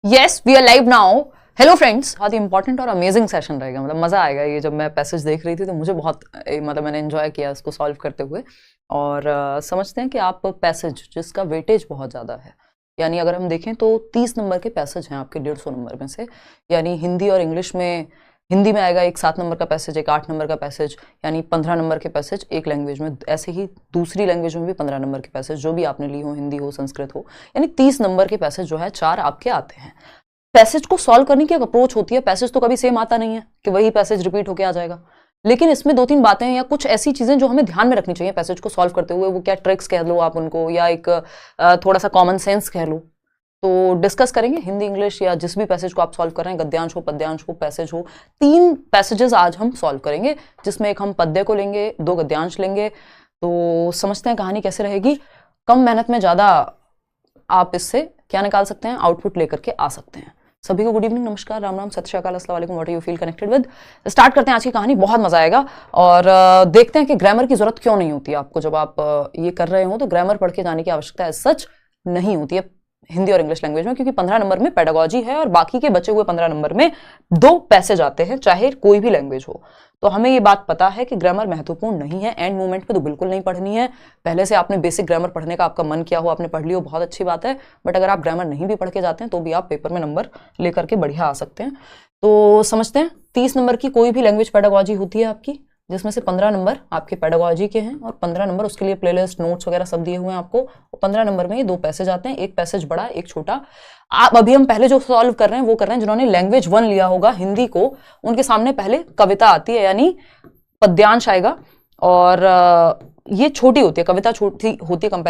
Yes we are live now. Hello friends, बहुत ही important और अमेजिंग सेशन रहेगा। मतलब मजा आएगा ये। जब मैं पैसेज देख रही थी तो मुझे बहुत मतलब मैंने एंजॉय किया इसको सॉल्व करते हुए। और समझते हैं कि आप पैसेज जिसका वेटेज बहुत ज़्यादा है, यानी अगर हम देखें तो 30 नंबर के पैसेज हैं आपके 150 नंबर में से। यानी हिंदी और इंग्लिश में, हिंदी में आएगा एक 7 नंबर का पैसेज, एक 8 नंबर का पैसेज, यानी 15 नंबर के पैसेज एक लैंग्वेज में। ऐसे ही दूसरी लैंग्वेज में भी 15 नंबर के पैसेज, जो भी आपने ली हो, हिंदी हो संस्कृत हो, यानी 30 नंबर के पैसेज जो है 4 आपके आते हैं। पैसेज को सॉल्व करने की एक अप्रोच होती है। पैसेज तो कभी सेम आता नहीं है कि वही पैसेज रिपीट होके आ जाएगा, लेकिन इसमें 2-3 बातें या कुछ ऐसी चीजें जो हमें ध्यान में रखनी चाहिए पैसेज को सॉल्व करते हुए। वो क्या ट्रिक्स कह लो आप उनको, या एक थोड़ा सा कॉमन सेंस कह लो, तो डिस्कस करेंगे। हिंदी इंग्लिश या जिस भी पैसेज को आप सॉल्व कर रहे हैं, गद्यांश हो, पद्यांश हो, पैसेज हो, 3 पैसेजेस आज हम सॉल्व करेंगे, जिसमें एक हम पद्य को लेंगे, 2 गद्यांश लेंगे। तो समझते हैं कहानी कैसे रहेगी। कम मेहनत में ज्यादा आप इससे क्या निकाल सकते हैं, आउटपुट लेकर के आ सकते हैं। सभी को गुड इवनिंग, नमस्कार, राम राम, सत श्री अकाल, अस्सलाम वालेकुम, what you feel connected with. Start करते हैं आज की कहानी, बहुत मजा आएगा। और देखते हैं कि ग्रामर की जरूरत क्यों नहीं होती है आपको। जब आप ये कर रहे हो तो ग्रामर पढ़ के जाने की आवश्यकता सच नहीं होती है हिंदी और इंग्लिश लैंग्वेज में, क्योंकि 15 नंबर में पेडागोजी है और बाकी के बचे हुए 15 नंबर में 2 पैसेज आते हैं, चाहे कोई भी लैंग्वेज हो। तो हमें ये बात पता है कि ग्रामर महत्वपूर्ण नहीं है। एंड मोमेंट पे तो बिल्कुल नहीं पढ़नी है। पहले से आपने बेसिक ग्रामर पढ़ने का आपका मन किया हो, आपने पढ़ लियो, बहुत अच्छी बात है। बट अगर आप ग्रामर नहीं भी पढ़ के जाते हैं तो भी आप पेपर में नंबर लेकर के बढ़िया आ सकते हैं। तो समझते हैं 30 नंबर की कोई भी लैंग्वेज पेडागोजी होती है आपकी, जिसमें से 15 नंबर आपके पेडागोजी के हैं और 15 नंबर उसके लिए प्लेलिस्ट, नोट्स वगैरह सब दिए हुए हैं आपको। 15 नंबर में ये 2 पैसेज आते हैं, एक पैसेज बड़ा, एक छोटा। आप अभी हम पहले जो सॉल्व कर रहे हैं वो कर रहे हैं जिन्होंने लैंग्वेज 1 लिया होगा हिंदी को, उनके सामने पहले कविता आती है, यानी पद्यांश आएगा। और ये छोटी होती है, कविता छोटी होती है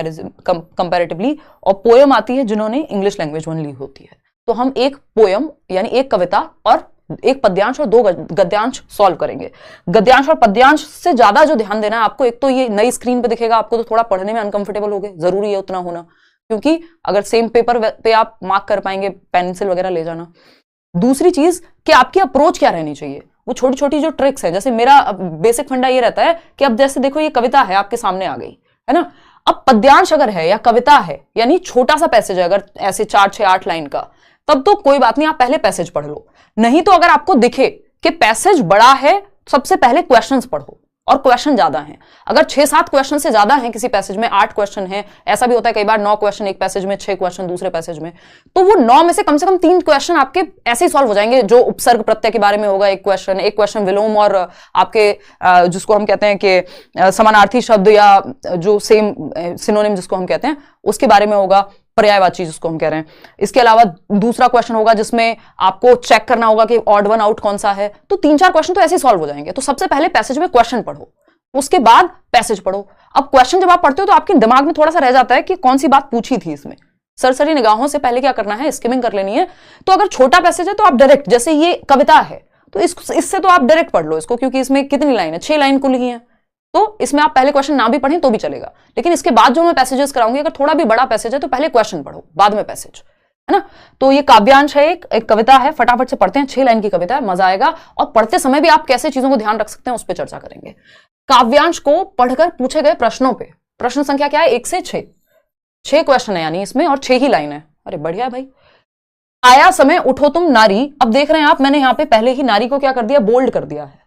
कंपैरेटिवली, और पोयम आती है जिन्होंने इंग्लिश लैंग्वेज 1 ली होती है। तो हम एक पोयम यानी एक कविता और एक पद्यांश और 2 गद्यांश सॉल्व करेंगे। गद्यांश और पद्यांश से ज्यादा जो ध्यान देना है आपको, एक तो ये नई स्क्रीन पे दिखेगा आपको, तो थोड़ा पढ़ने में अनकंफर्टेबल होगे, जरूरी है उतना होना, क्योंकि अगर सेम पेपर पे आप मार्क कर पाएंगे, पेंसिल वगैरह ले जाना। दूसरी चीज कि आपकी अप्रोच क्या रहनी चाहिए, वो छोटी छोटी जो ट्रिक्स है। जैसे मेरा बेसिक फंडा ये रहता है कि अब जैसे देखो ये कविता है आपके सामने आ गई है ना, अब पद्यांश अगर है या कविता है, यानी छोटा सा पैसेज है, अगर ऐसे 4, 6, 8 लाइन का, तब तो कोई बात नहीं, आप पहले पैसेज पढ़ लो। नहीं तो अगर आपको दिखे कि पैसेज बड़ा है, सबसे पहले क्वेश्चंस पढ़ो, और क्वेश्चन ज्यादा हैं। अगर 6-7 क्वेश्चन से ज्यादा हैं किसी पैसेज में, 8 क्वेश्चन हैं, ऐसा भी होता है कई बार 9 क्वेश्चन एक पैसेज में, 6 क्वेश्चन दूसरे पैसेज में, तो वो 9 में से कम 3 क्वेश्चन आपके ऐसे ही सॉल्व हो जाएंगे। जो उपसर्ग प्रत्यय के बारे में होगा एक क्वेश्चन विलोम, और आपके जिसको हम कहते हैं कि समानार्थी शब्द या जो सेम सिनोनिम जिसको हम कहते हैं उसके बारे में होगा, पर्यायवाची जिसको हम कह रहे हैं। इसके अलावा दूसरा क्वेश्चन होगा जिसमें आपको चेक करना होगा कि ऑड वन आउट कौन सा है। तो 3-4 क्वेश्चन तो ऐसे ही सॉल्व हो जाएंगे। तो सबसे पहले पैसेज में क्वेश्चन पढ़ो, उसके बाद पैसेज पढ़ो। अब क्वेश्चन जब आप पढ़ते हो तो आपके दिमाग में थोड़ा सा रह जाता है कि कौन सी बात पूछी थी इसमें। सरसरी निगाहों से पहले क्या करना है, स्किमिंग कर लेनी है। तो अगर छोटा पैसेज है तो आप डायरेक्ट, जैसे ये कविता है तो इससे तो आप डायरेक्ट पढ़ लो इसको, क्योंकि इसमें कितनी लाइन है, 6 लाइन कुल ही है। तो इसमें आप पहले क्वेश्चन ना भी पढ़ें तो भी चलेगा, लेकिन इसके बाद जो मैं पैसेजेस कराऊंगी, अगर थोड़ा भी बड़ा पैसेज है तो पहले क्वेश्चन पढ़ो, बाद में पैसेज, है ना। तो ये काव्यांश है, एक कविता है, फटाफट से पढ़ते हैं। 6 लाइन की कविता है, मजा आएगा। और पढ़ते समय भी आप कैसे चीजों को ध्यान रख सकते हैं उस पर चर्चा करेंगे। काव्यांश को पढ़कर पूछे गए प्रश्नों पे, प्रश्न संख्या क्या है, 1 से 6, 6 क्वेश्चन है यानी इसमें, और 6 ही लाइन है। अरे बढ़िया भाई। आया समय उठो तुम नारी। अब देख रहे हैं आप, मैंने यहां पे पहले ही नारी को क्या कर दिया, बोल्ड कर दिया है,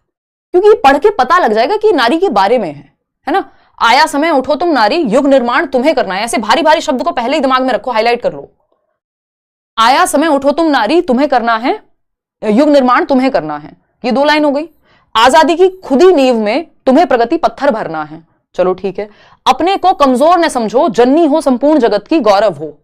क्योंकि ये पढ़ के पता लग जाएगा कि नारी के बारे में है ना। आया समय उठो तुम नारी, युग निर्माण तुम्हें करना है। ऐसे भारी भारी शब्द को पहले ही दिमाग में रखो, हाईलाइट कर लो। आया समय उठो तुम नारी, तुम्हें करना है, युग निर्माण तुम्हें करना है। ये 2 लाइन हो गई। आजादी की खुदी नींव में तुम्हें प्रगति पत्थर भरना है। चलो ठीक है। अपने को कमजोर न समझो, जननी हो संपूर्ण जगत की, गौरव हो।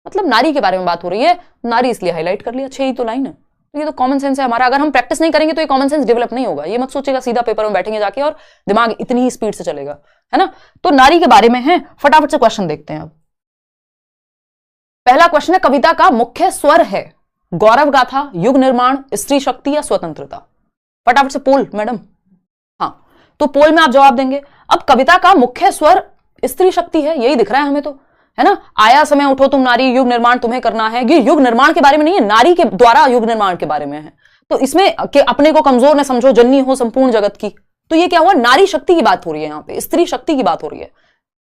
मतलब नारी के बारे में बात हो रही है, नारी इसलिए हाईलाइट कर लिया। 6 ही तो लाइन है। तो ये तो कॉमन सेंस है हमारा। अगर हम प्रैक्टिस नहीं करेंगे तो ये कॉमन सेंस डेवलप नहीं होगा। ये मत सोचेगा सीधा पेपर में बैठेंगे जाके और दिमाग इतनी ही स्पीड से चलेगा, है ना। तो नारी के बारे में है। फटाफट से क्वेश्चन देखते हैं। अब पहला क्वेश्चन है, कविता का मुख्य स्वर है गौरव गाथा, युग निर्माण, स्त्री शक्ति या स्वतंत्रता। फटाफट से पोल मैडम, हाँ, तो पोल में आप जवाब देंगे। अब कविता का मुख्य स्वर स्त्री शक्ति है, यही दिख रहा है हमें तो, है ना। आया समय उठो तुम नारी, युग निर्माण तुम्हें करना है। ये युग निर्माण के बारे में नहीं है, नारी के द्वारा युग निर्माण के बारे में है। तो इसमें कि अपने को कमजोर न समझो, जननी हो संपूर्ण जगत की, तो ये क्या हुआ, नारी शक्ति की बात हो रही है यहाँ पे, स्त्री शक्ति की बात हो रही है।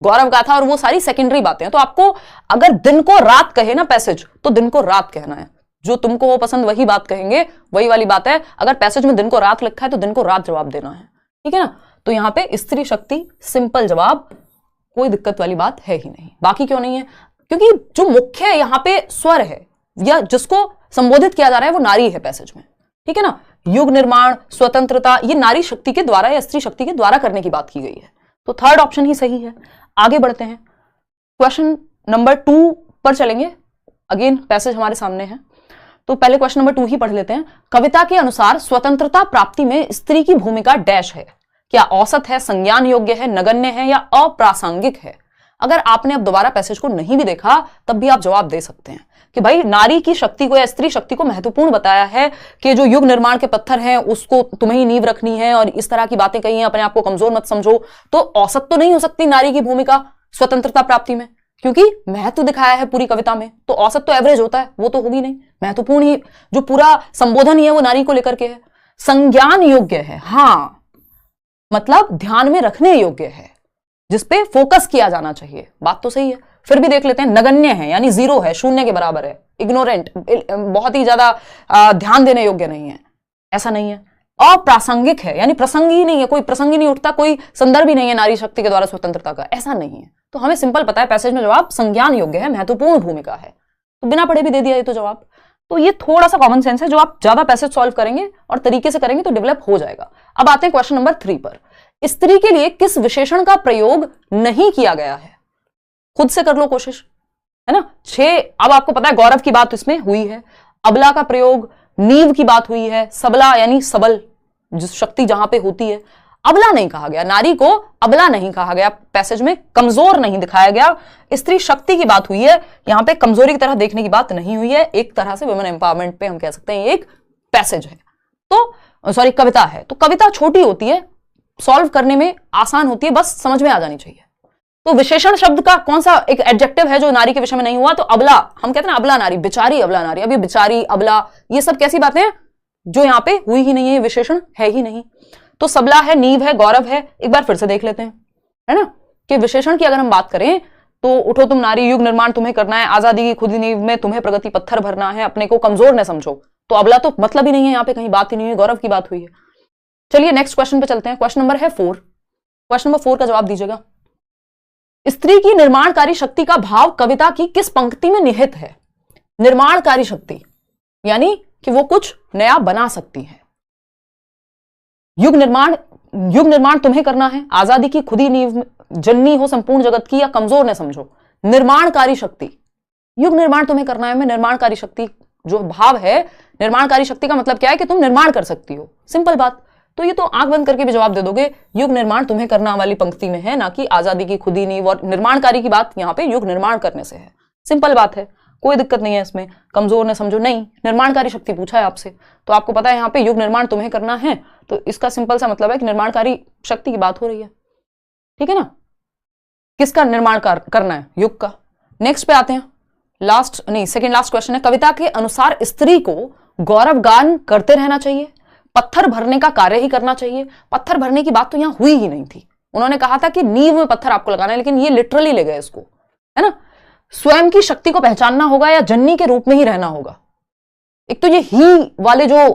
गौरव गाथा और वो सारी सेकेंडरी बातें हैं। तो आपको अगर दिन को रात कहे ना पैसेज, तो दिन को रात कहना है। जो तुमको वो पसंद वही बात कहेंगे, वही वाली बात है। अगर पैसेज में दिन को रात लिखा है तो दिन को रात जवाब देना है, ठीक है ना। तो यहाँ पे स्त्री शक्ति, सिंपल जवाब, कोई दिक्कत वाली बात है ही नहीं। बाकी क्यों नहीं है? क्योंकि जो मुख्य यहाँ पे स्वर है या जिसको संबोधित किया जा रहा है वो नारी है पैसेज में, ठीक है ना। युग निर्माण, स्वतंत्रता, ये नारी शक्ति के द्वारा या स्त्री शक्ति के द्वारा करने की बात की गई है। तो थर्ड ऑप्शन ही सही है। आगे बढ़ते हैं, क्वेश्चन नंबर 2 पर चलेंगे। अगेन पैसेज हमारे सामने है, तो पहले क्वेश्चन नंबर 2 ही पढ़ लेते हैं। कविता के अनुसार स्वतंत्रता प्राप्ति में स्त्री की भूमिका डैश है। क्या औसत है, संज्ञान योग्य है, नगण्य है या अप्रासंगिक है? अगर आपने अब दोबारा पैसेज को नहीं भी देखा तब भी आप जवाब दे सकते हैं कि भाई नारी की शक्ति को या स्त्री शक्ति को महत्वपूर्ण बताया है कि जो युग निर्माण के पत्थर हैं उसको तुम्हें ही नींव रखनी है और इस तरह की बातें कही हैं, अपने आप को कमजोर मत समझो। तो औसत तो नहीं हो सकती नारी की भूमिका स्वतंत्रता प्राप्ति में, क्योंकि महत्व दिखाया है पूरी कविता में, तो औसत तो एवरेज होता है, वो तो होगी नहीं। महत्वपूर्ण ही जो पूरा संबोधन ही है वो नारी को लेकर के है। संज्ञान योग्य है, हाँ मतलब ध्यान में रखने योग्य है, जिसपे फोकस किया जाना चाहिए, बात तो सही है। फिर भी देख लेते हैं, नगण्य है यानी 0 है, शून्य के बराबर है, इग्नोरेंट, बहुत ही ज्यादा ध्यान देने योग्य नहीं है, ऐसा नहीं है। अप्रासंगिक है यानी प्रसंग ही नहीं है, कोई प्रसंग ही नहीं उठता, कोई संदर्भ ही नहीं है नारी शक्ति के द्वारा स्वतंत्रता का, ऐसा नहीं है। तो हमें सिंपल पता है पैसेज में जवाब संज्ञान योग्य है, महत्वपूर्ण भूमिका है, तो बिना पढ़े भी दे दिया ये तो जवाब। तो ये थोड़ा सा कॉमन सेंस है, जो आप ज्यादा पैसेज सॉल्व करेंगे और तरीके से करेंगे तो डेवलप हो जाएगा। अब आते हैं क्वेश्चन नंबर 3 पर। स्त्री के लिए किस विशेषण का प्रयोग नहीं किया गया है? खुद से कर लो कोशिश, है ना। 6, अब आपको पता है गौरव की बात इसमें हुई है, अबला का प्रयोग, नींव की बात हुई है, सबला यानी सबल, जिस शक्ति जहां पे होती है। अबला नहीं कहा गया, नारी को अबला नहीं कहा गया, पैसेज में कमजोर नहीं दिखाया गया। स्त्री शक्ति की बात हुई है, यहां पे कमजोरी की तरह देखने की बात नहीं हुई है। एक तरह से वुमेन एम्पावरमेंट पे हम कह सकते हैं एक पैसेज है, तो सॉरी कविता है। तो कविता छोटी होती है, सॉल्व करने में आसान होती है, बस समझ में आ जानी चाहिए। तो विशेषण शब्द का कौन सा एक एडजेक्टिव है जो नारी के विषय में नहीं हुआ? तो अबला, हम कहते हैं ना अबला नारी, बेचारी अबला नारी। अब ये बेचारी, अबला, ये सब कैसी बातें हैं जो यहां पे हुई ही नहीं है, विशेषण है ही नहीं। तो सबला है, नींव है, गौरव है। एक बार फिर से देख लेते हैं, है ना, कि विशेषण की अगर हम बात करें तो उठो तुम नारी, युग निर्माण तुम्हें करना है, आजादी की खुदी नींव में तुम्हें प्रगति पत्थर भरना है, अपने को कमजोर न समझो। तो अबला तो मतलब ही नहीं है, यहाँ पे कहीं बात ही नहीं हुई, गौरव की बात हुई है। चलिए नेक्स्ट क्वेश्चन पे चलते हैं। क्वेश्चन नंबर है 4। क्वेश्चन नंबर 4 का जवाब दीजिएगा। स्त्री की निर्माणकारी शक्ति का भाव कविता की किस पंक्ति में निहित है? निर्माणकारी शक्ति यानी कि वो कुछ नया बना सकती है। युग निर्माण तुम्हें करना है, आजादी की खुदी नींव जननी हो संपूर्ण जगत की, या कमजोर न समझो। निर्माणकारी शक्ति, युग निर्माण तुम्हें करना है में निर्माणकारी शक्ति जो भाव है, निर्माणकारी शक्ति का मतलब क्या है कि तुम निर्माण कर सकती हो, सिंपल बात। तो ये तो आंख बंद करके भी जवाब दे दोगे, युग निर्माण तुम्हें करना वाली पंक्ति में है, ना कि आजादी की खुदी नींव। और निर्माणकारी की बात यहाँ पे युग निर्माण करने से है, सिंपल बात है, कोई दिक्कत नहीं है इसमें। कमजोर न समझो नहीं, निर्माणकारी शक्ति पूछा है आपसे, तो आपको पता है यहाँ पे युग निर्माण तुम्हें करना है, तो इसका सिंपल सा मतलब है कि निर्माणकारी शक्ति की बात हो रही है, ठीक है ना। किसका निर्माण करना है? युग का। नेक्स्ट पे आते हैं, सेकंड लास्ट क्वेश्चन है। कविता के अनुसार स्त्री को गौरवगान करते रहना चाहिए, पत्थर भरने का कार्य ही करना चाहिए। पत्थर भरने की बात तो यहां हुई ही नहीं थी, उन्होंने कहा था कि नींव में पत्थर आपको लगाना है, लेकिन ये लिटरली ले गए इसको, है ना। स्वयं की शक्ति को पहचानना होगा या जननी के रूप में ही रहना होगा। एक तो ये ही वाले जो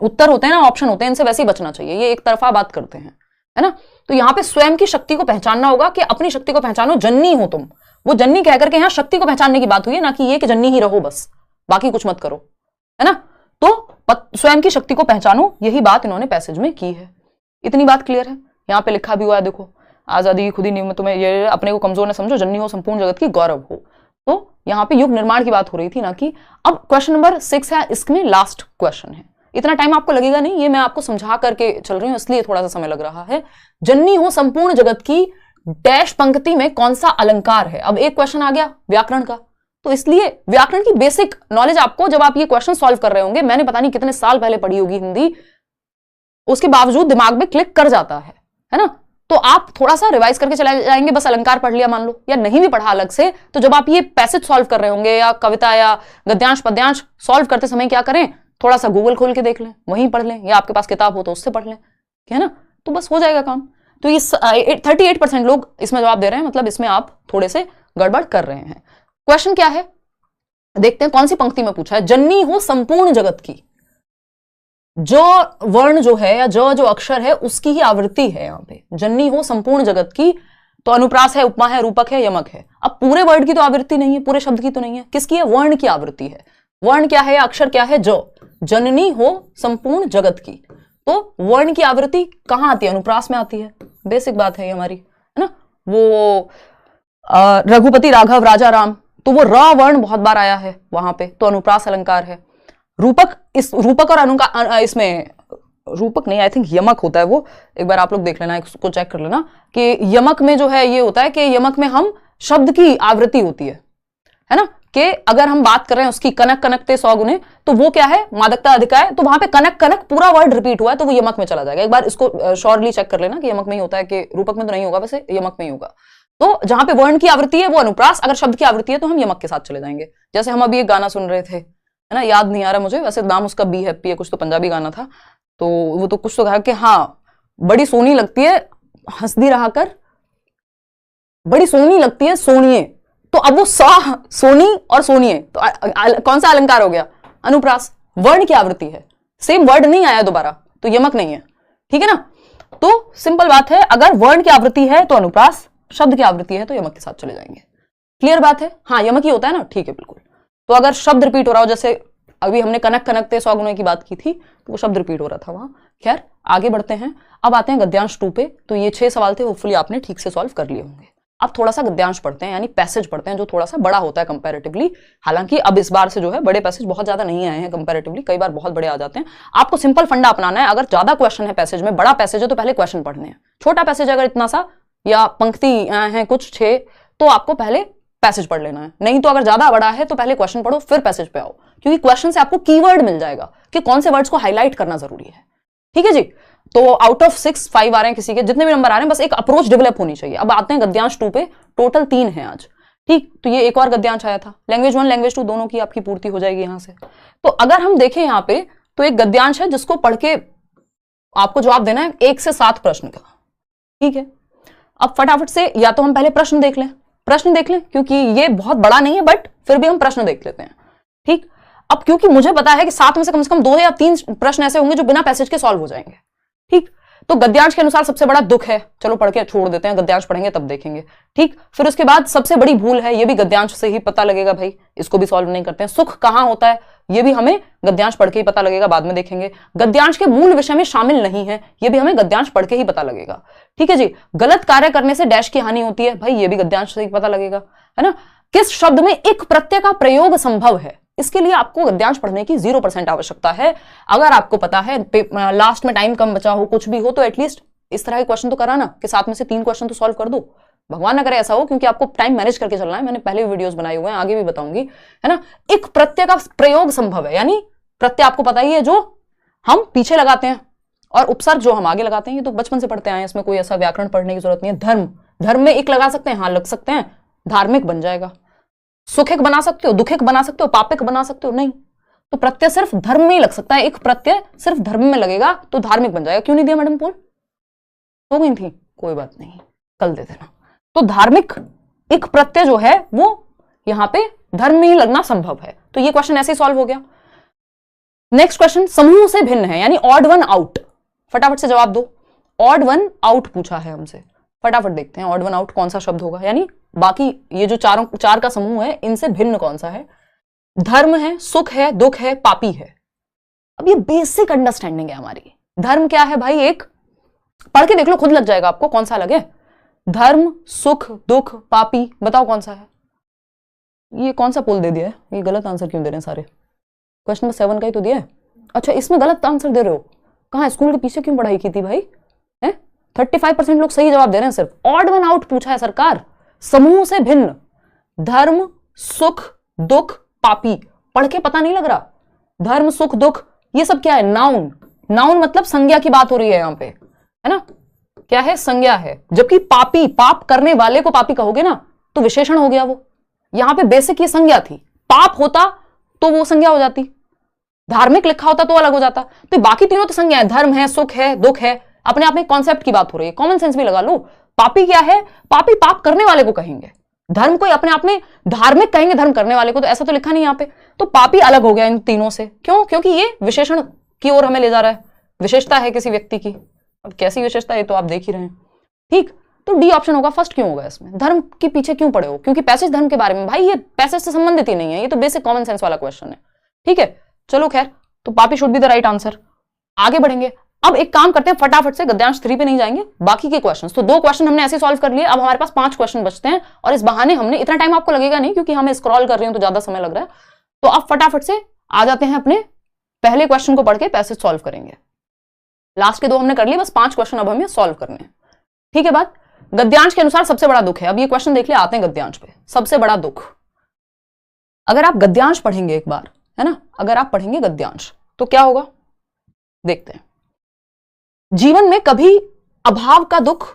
उत्तर होते हैं ना, ऑप्शन होते हैं, इनसे वैसे ही बचना चाहिए, ये एक तरफा बात करते हैं, है ना। तो यहां पे स्वयं की शक्ति को पहचानना होगा कि अपनी शक्ति को पहचानो, जननी हो तुम, वो जननी कहकर के यहां शक्ति को पहचानने की बात हुई है, ना कि ये कि जननी ही रहो बस, बाकी कुछ मत करो, है ना। तो स्वयं की शक्ति को पहचानो, यही बात इन्होंने पैसेज में की है। इतनी बात क्लियर है, यहां पे लिखा भी हुआ है, देखो, आजादी की खुदी नींव में तुम्हें, ये अपने को कमजोर न समझो, जननी हो संपूर्ण जगत की, गौरव हो। तो यहां पे युग निर्माण की बात हो रही थी, ना कि। अब क्वेश्चन नंबर 6 है, इसमें लास्ट क्वेश्चन है, इतना टाइम आपको लगेगा नहीं, ये मैं आपको समझा करके चल रही हूं इसलिए थोड़ा सा समय लग रहा है। जननी हो संपूर्ण जगत की डैश पंक्ति में कौन सा अलंकार है? अब एक क्वेश्चन आ गया व्याकरण का, तो इसलिए व्याकरण की बेसिक नॉलेज आपको, जब आप ये क्वेश्चन सॉल्व कर रहे होंगे, मैंने पता नहीं कितने साल पहले पढ़ी होगी हिंदी, उसके बावजूद दिमाग में क्लिक कर जाता है ना। तो आप थोड़ा सा रिवाइज करके चले जाएंगे, बस अलंकार पढ़ लिया मान लो, या नहीं भी पढ़ा अलग से, तो जब आप ये पैसेज सॉल्व कर रहे होंगे या कविता या गद्यांश पद्यांश सॉल्व करते समय क्या करें, थोड़ा सा गूगल खोल के देख लें, वहीं पढ़ लें, या आपके पास किताब हो तो उससे पढ़ लें, है ना, तो बस हो जाएगा काम। तो ये 38% लोग इसमें जवाब दे रहे हैं, मतलब इसमें आप थोड़े से गड़बड़ कर रहे हैं। क्वेश्चन क्या है? देखते हैं कौन सी पंक्ति में पूछा है। जननी हो संपूर्ण जगत की, जो वर्ण जो है या जो अक्षर है उसकी ही आवृत्ति है यहाँ पे। जननी हो संपूर्ण जगत की, तो अनुप्रास है, उपमा है, रूपक है, यमक है। अब पूरे वर्ड की तो आवृत्ति नहीं है, पूरे शब्द की तो नहीं है, किसकी है? वर्ण की आवृत्ति है। वर्ण क्या है या अक्षर क्या है? जो। जननी हो संपूर्ण जगत की, तो वर्ण की आवृत्ति कहां आती है? अनुप्रास में आती है। बेसिक बात है ये हमारी, है ना। वो रघुपति राघव राजा राम, तो वो र वर्ण बहुत बार आया है वहां पे, तो अनुप्रास अलंकार है। रूपक, इस रूपक और अनुकार, इसमें रूपक नहीं, आई थिंक यमक होता है वो, एक बार आप लोग देख लेना, इसको चेक कर लेना कि यमक में जो है ये होता है कि यमक में हम शब्द की आवृत्ति होती है ना, कि अगर हम बात कर रहे हैं उसकी कनक कनकते 100 गुने, तो वो क्या है? मादकता अधिका है, तो वहां पे कनक कनक पूरा वर्ड रिपीट हुआ है, तो वो यमक में चला जाएगा। एक बार इसको श्योरली चेक कर लेना कि यमक में ही होता है, कि रूपक में तो नहीं होगा, वैसे यमक में ही होगा। तो जहां पे वर्ण की आवृत्ति है वो अनुप्रास, अगर शब्द की आवृत्ति है तो हम यमक के साथ चले जाएंगे। जैसे हम अभी एक गाना सुन रहे थे, है ना, याद नहीं आ रहा मुझे, वैसे नाम उसका बी हैप्पी है कुछ, तो पंजाबी गाना था, तो वो तो कुछ तो कहा कि हाँ बड़ी सोनी लगती है, हंसदी रहा कर, बड़ी सोनी लगती है सोनिए, तो अब वो सोनी और सोनिए, तो कौन सा अलंकार हो गया? अनुप्रास। वर्ण की आवृत्ति है, सेम वर्ड नहीं आया दोबारा, तो यमक नहीं है, ठीक है ना। तो सिंपल बात है, अगर वर्ण की आवृत्ति है तो अनुप्रास, शब्द की आवृत्ति है तो यमक के साथ चले जाएंगे। क्लियर बात है? हाँ, यमक ही होता है ना, ठीक है बिल्कुल। तो अगर शब्द रिपीट हो रहा हो, जैसे अभी हमने कनक कनकते 100 गुने की बात की थी, तो वो शब्द रिपीट हो रहा था वहां। खैर आगे बढ़ते हैं, अब आते हैं गद्यांश 2 पे। तो ये 6 सवाल थे, होपफुली आपने ठीक से सॉल्व कर लिए होंगे। अब थोड़ा सा गद्यांश पढ़ते हैं, यानी पैसेज पढ़ते हैं, जो थोड़ा सा बड़ा होता है कंपैरेटिवली। हालांकि अब इस बार से जो है बड़े पैसेज बहुत ज्यादा नहीं आए हैं कंपैरेटिवली, कई बार बहुत बड़े आ जाते हैं। आपको सिंपल फंडा अपनाना है, अगर ज्यादा क्वेश्चन है पैसेज में, बड़ा पैसेज है, तो पहले क्वेश्चन पढ़ने हैं। छोटा पैसेज अगर इतना सा या पंक्ति है कुछ 6, तो आपको पहले पैसेज पढ़ लेना है। नहीं तो अगर ज्यादा बड़ा है तो पहले क्वेश्चन पढ़ो फिर पैसेज पे आओ, क्योंकि क्वेश्चन से आपको कीवर्ड मिल जाएगा कि कौन से वर्ड्स को हाईलाइट करना जरूरी है। ठीक है जी। तो आउट ऑफ 6 5 आ रहे हैं किसी के, जितने भी नंबर आ रहे हैं, बस एक अप्रोच डेवलप होनी चाहिए। अब आते हैं गद्यांश 2 पे, टोटल 3 है आज। ठीक, तो ये एक और गद्यांश आया था, लैंग्वेज 1 लैंग्वेज 2 दोनों की आपकी पूर्ति हो जाएगी यहां से। तो अगर हम देखें यहाँ पे, तो एक गद्यांश है जिसको पढ़ के आपको जवाब देना है 1 से 7 प्रश्न का। ठीक है, अब फटाफट से या तो हम पहले प्रश्न देख लें, क्योंकि ये बहुत बड़ा नहीं है, बट फिर भी हम प्रश्न देख लेते हैं। ठीक, अब क्योंकि मुझे पता है कि 7 में से कम 2 या 3 प्रश्न ऐसे होंगे जो बिना पैसेज के सॉल्व हो जाएंगे। ठीक, तो गद्यांश के अनुसार सबसे बड़ा दुख है, चलो पढ़ के छोड़ देते हैं, गद्यांश पढ़ेंगे तब देखेंगे। ठीक, फिर उसके बाद सबसे बड़ी भूल है, ये भी गद्यांश से ही पता लगेगा भाई, इसको भी सॉल्व नहीं करते हैं। सुख कहां होता है, ये भी हमें गद्यांश पढ़ के ही पता लगेगा, बाद में देखेंगे। गद्यांश के मूल विषय में शामिल नहीं है, ये भी हमें गद्यांश पढ़ के ही पता लगेगा। ठीक है जी। गलत कार्य करने से डैश की हानि होती है, भाई ये भी गद्यांश से ही पता लगेगा, है ना। किस शब्द में एक प्रत्यय का प्रयोग संभव है, इसके लिए आपको गद्यांश पढ़ने की 0% आवश्यकता है। अगर आपको पता है लास्ट में टाइम कम बचा हो, कुछ भी हो, तो एटलीस्ट इस तरह के क्वेश्चन तो करा ना कि 7 में से 3 क्वेश्चन तो सॉल्व कर दो। भगवान ना करे ऐसा हो, क्योंकि आपको टाइम मैनेज करके चलना है। मैंने पहले भी वीडियोस बनाए हुए हैं, आगे भी बताऊंगी, है ना। एक प्रत्यय का प्रयोग संभव है, यानी प्रत्यय आपको पता ही है जो हम पीछे लगाते हैं, और उपसर्ग जो हम आगे लगाते हैं, ये तो बचपन से पढ़ते आए हैं, इसमें कोई ऐसा व्याकरण पढ़ने की जरूरत नहीं है। धर्म में एक लगा सकते हैं, हाँ लग सकते हैं, धार्मिक बन जाएगा। सुखिक बना सकते हो, दुखिक बना सकते हो, पापिक बना सकते हो, नहीं तो प्रत्यय सिर्फ धर्म में ही लग सकता है। एक प्रत्यय सिर्फ धर्म में लगेगा तो धार्मिक बन जाएगा। क्यों नहीं दिया मैडम पोल? हो गई थी, कोई बात नहीं, कल दे देना। तो धार्मिक एक प्रत्यय जो है वो यहां पे धर्म में ही लगना संभव है, तो ये क्वेश्चन ऐसे ही सॉल्व हो गया। नेक्स्ट क्वेश्चन, समूह से भिन्न है, यानी ऑड वन आउट। फटाफट से जवाब दो। ऑड वन आउट पूछा है हमसे, फटाफट देखते हैं ऑड वन आउट कौन सा शब्द होगा, यानी बाकी ये जो चार का समूह है इनसे भिन्न कौन सा है। धर्म है, सुख है, दुख है, पापी है। अब ये बेसिक अंडरस्टैंडिंग है हमारी। धर्म क्या है भाई, एक पढ़ के देख लो, खुद लग जाएगा आपको कौन सा लगे। धर्म, सुख, दुख, पापी, बताओ कौन सा है। ये कौन सा पोल दे दिया है, ये गलत आंसर क्यों दे रहे हैं सारे। क्वेश्चन नंबर 7 का ही तो दिया है। अच्छा, इसमें गलत आंसर दे रहे हो, कहां स्कूल के पीछे क्यों पढ़ाई की थी भाई। 35% लोग सही जवाब दे रहे हैं सिर्फ। ऑड वन आउट पूछा है सरकार, समूह से भिन्न, धर्म, सुख, दुख, पापी। पढ़ के पता नहीं लग रहा, धर्म, सुख, दुख, ये सब क्या है, नाउन। नाउन मतलब संज्ञा की बात हो रही है यहां पे, है ना। क्या है, संज्ञा है। जबकि पापी, पाप करने वाले को पापी कहोगे ना, तो विशेषण हो गया वो। यहां पे बेसिक ये संज्ञा थी, पाप होता तो वो संज्ञा हो जाती, धार्मिक लिखा होता तो अलग हो जाता। तो बाकी तीनों तो संज्ञा है, धर्म है, सुख है, दुख है, अपने आप में कॉन्सेप्ट की बात हो रही है, कॉमन सेंस भी लगा लो। पापी क्या है, पापी पाप करने वाले को कहेंगे, धर्म कोई अपने आप में धार्मिक कहेंगे धर्म करने वाले को, तो ऐसा तो लिखा नहीं यहाँ पे। तो पापी अलग हो गया इन तीनों से। क्यों? क्योंकि ये विशेषण की ओर हमें ले जा रहा है, विशेषता है किसी व्यक्ति की। अब कैसी विशेषता है तो आप देख ही रहे हैं। ठीक, तो डी ऑप्शन होगा फर्स्ट। क्यों होगा इसमें? धर्म के पीछे क्यों पड़े हो? क्योंकि पैसेज धर्म के बारे में, भाई ये पैसेज से संबंधित ही नहीं है, ये तो बेसिक कॉमन सेंस वाला क्वेश्चन है। ठीक है, चलो खैर, तो पापी should be the right answer. आगे बढ़ेंगे। अब एक काम करते हैं, फटाफट से गद्यांश 3 पे नहीं जाएंगे, बाकी के क्वेश्चंस। तो 2 क्वेश्चन हमने ऐसे सॉल्व कर लिए, अब हमारे पास 5 क्वेश्चन बचते हैं, और इस बहाने हमने, इतना टाइम आपको लगेगा नहीं क्योंकि हमें स्क्रॉल कर रही हूं तो ज्यादा समय लग रहा है। तो अब फटाफट से आ जाते हैं अपने पहले क्वेश्चन को पढ़ के पैसेज सॉल्व करेंगे। लास्ट के 2 हमने कर लिए, बस 5 क्वेश्चन अब हमें सॉल्व करने हैं। ठीक है बात? गद्यांश के अनुसार सबसे बड़ा दुख है, अब ये क्वेश्चन देख लिया, आते हैं गद्यांश पे। सबसे बड़ा दुख, अगर आप गद्यांश पढ़ेंगे एक बार, है ना, अगर आप पढ़ेंगे गद्यांश तो क्या होगा देखते हैं। जीवन में कभी अभाव का दुख,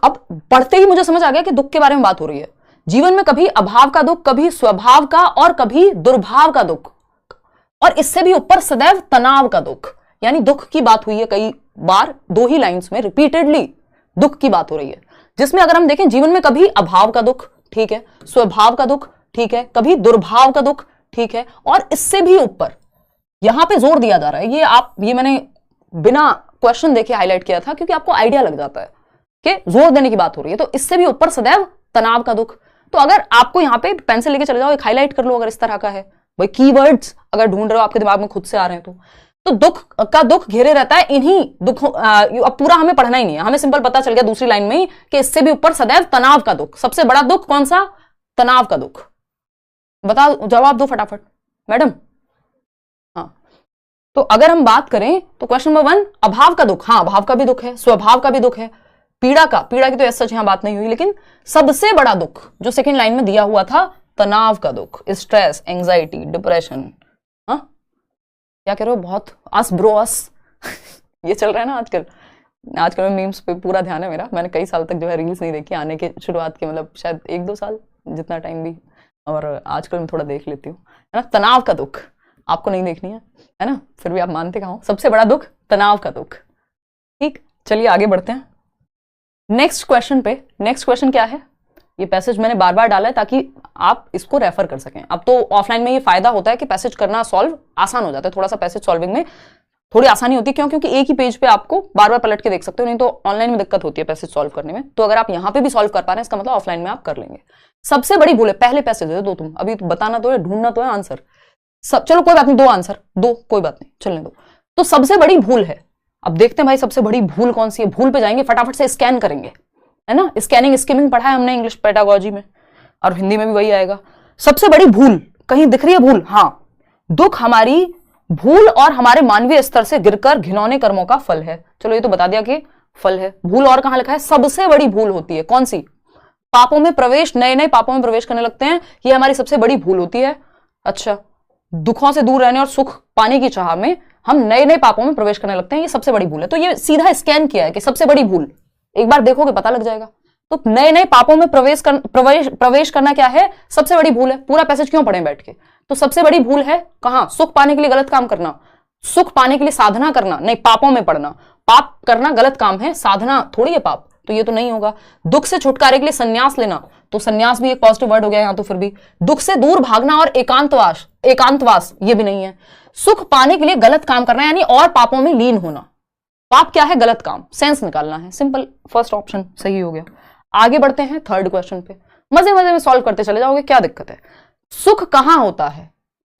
अब पढ़ते ही मुझे समझ आ गया कि दुख के बारे में बात हो रही है। जीवन में कभी अभाव का दुख, कभी स्वभाव का और कभी दुर्भाव का दुख, और इससे भी ऊपर सदैव तनाव का दुख। यानी दुख की बात हुई है कई बार, 2 ही लाइंस में रिपीटेडली दुख की बात हो रही है, जिसमें अगर हम देखें जीवन में कभी अभाव का दुख, ठीक है, स्वभाव का दुख, ठीक है, कभी दुर्भाव का दुख, ठीक है, और इससे भी ऊपर यहां पे जोर दिया जा रहा है। ये मैंने बिना क्वेश्चन देखे हाईलाइट किया था क्योंकि आपको आइडिया लग जाता है कि जोर देने की बात हो रही है। तो इससे भी ऊपर सदैव तनाव का दुख। तो अगर आपको यहां पे पेंसिल लेके चले जाओ, एक हाईलाइट कर लो अगर इस तरह का है, भाई कीवर्ड्स अगर ढूंढ रहे हो आपके दिमाग में खुद से आ रहे हैं तो दुख का दुख घेरे रहता है इन्हीं दुखों। अब पूरा हमें पढ़ना ही नहीं है, हमें सिंपल पता चल गया दूसरी लाइन में ही कि इससे भी ऊपर सदैव तनाव का दुख। सबसे बड़ा दुख कौन सा? तनाव का दुख। बताओ, जवाब दो फटाफट मैडम। हाँ, तो अगर हम बात करें तो क्वेश्चन नंबर 1 अभाव का दुख, हाँ अभाव का भी दुख है, स्वभाव का भी दुख है, पीड़ा की तो सच यहां बात नहीं हुई, लेकिन सबसे बड़ा दुख जो सेकंड लाइन में दिया हुआ था, तनाव का दुख, स्ट्रेस, एंजाइटी, डिप्रेशन। हाँ, क्या कह रहे हो? बहुत अस ब्रो अस ये चल रहा है ना आजकल में मीम्स पे पूरा ध्यान है मेरा। मैंने कई साल तक जो है रील्स नहीं देखी, आने के शुरुआत के मतलब शायद 1-2 साल जितना टाइम भी, और आजकल मैं थोड़ा देख लेती हूँ, है ना। तनाव का दुख आपको नहीं देखनी है ना, फिर भी आप मानते कहाँ हो? सबसे बड़ा दुख तनाव का दुख। ठीक, चलिए आगे बढ़ते हैं नेक्स्ट क्वेश्चन पे। नेक्स्ट क्वेश्चन क्या है? ये पैसेज मैंने बार बार डाला है ताकि आप इसको रेफर कर सकें। अब तो ऑफलाइन में ये फायदा होता है कि पैसेज करना सॉल्व आसान हो जाता है, थोड़ा सा पैसेज सॉल्विंग में थोड़ी आसानी होती है। क्यों? क्योंकि एक ही पेज पे आपको बार बार पलट के देख सकते हो, नहीं तो ऑनलाइन में दिक्कत होती है पैसेज सॉल्व करने में। तो अगर आप यहाँ पे भी सॉल्व कर पा रहे हैं, इसका मतलब ऑफलाइन में आप कर लेंगे। सबसे बड़ी भूल है, पहले पैसेज दो तुम, अभी तो बताना तो है, ढूंढना तो है आंसर। चलो कोई बात नहीं, 2 आंसर दो, कोई बात नहीं, चलने दो। तो सबसे बड़ी भूल है, अब देखते हैं भाई सबसे बड़ी भूल कौन सी है। भूल पे जाएंगे, फटाफट से स्कैन करेंगे, है ना। स्कैनिंग स्किमिंग पढ़ा है हमने इंग्लिश पेडागोजी में, और हिंदी में भी वही आएगा। सबसे बड़ी भूल कहीं दिख रही है? भूल, हाँ, दुख हमारी भूल और हमारे मानवीय स्तर से गिरकर घिनौने कर्मों का फल है। चलो ये तो बता दिया कि फल है। भूल और कहां लिखा है? सबसे बड़ी भूल होती है कौन सी? पापों में प्रवेश, नए नए पापों में प्रवेश करने लगते हैं, ये हमारी सबसे बड़ी भूल होती है। अच्छा, दुखों से दूर रहने और सुख पाने की चाह में हम नए नए पापों में प्रवेश करने लगते हैं, ये सबसे बड़ी भूल है। तो ये सीधा स्कैन किया है कि सबसे बड़ी भूल, एक बार देखोगे पता लग जाएगा। तो नए नए पापों में प्रवेश करना क्या है? सबसे बड़ी भूल है। पूरा पैसेज क्यों पढ़े बैठ के? तो सबसे बड़ी भूल है कहां? सुख पाने के लिए गलत काम करना, सुख पाने के लिए साधना करना, नहीं पापों में पड़ना। पाप करना गलत काम है, साधना थोड़ी है पाप, तो ये तो नहीं होगा। दुख से छुटकारे के लिए संन्यास लेना, तो संन्यास भी एक पॉजिटिव वर्ड हो गया यहां, तो फिर भी दुख से दूर भागना और एकांतवास ये भी नहीं है। सुख पाने के लिए गलत काम करना यानी और पापों में लीन होना। पाप क्या है? गलत काम, सेंस निकालना है। सिंपल, फर्स्ट ऑप्शन सही हो गया। आगे बढ़ते हैं थर्ड क्वेश्चन पे, मजे मजे में सॉल्व करते चले जाओगे, क्या दिक्कत है। सुख कहां होता है?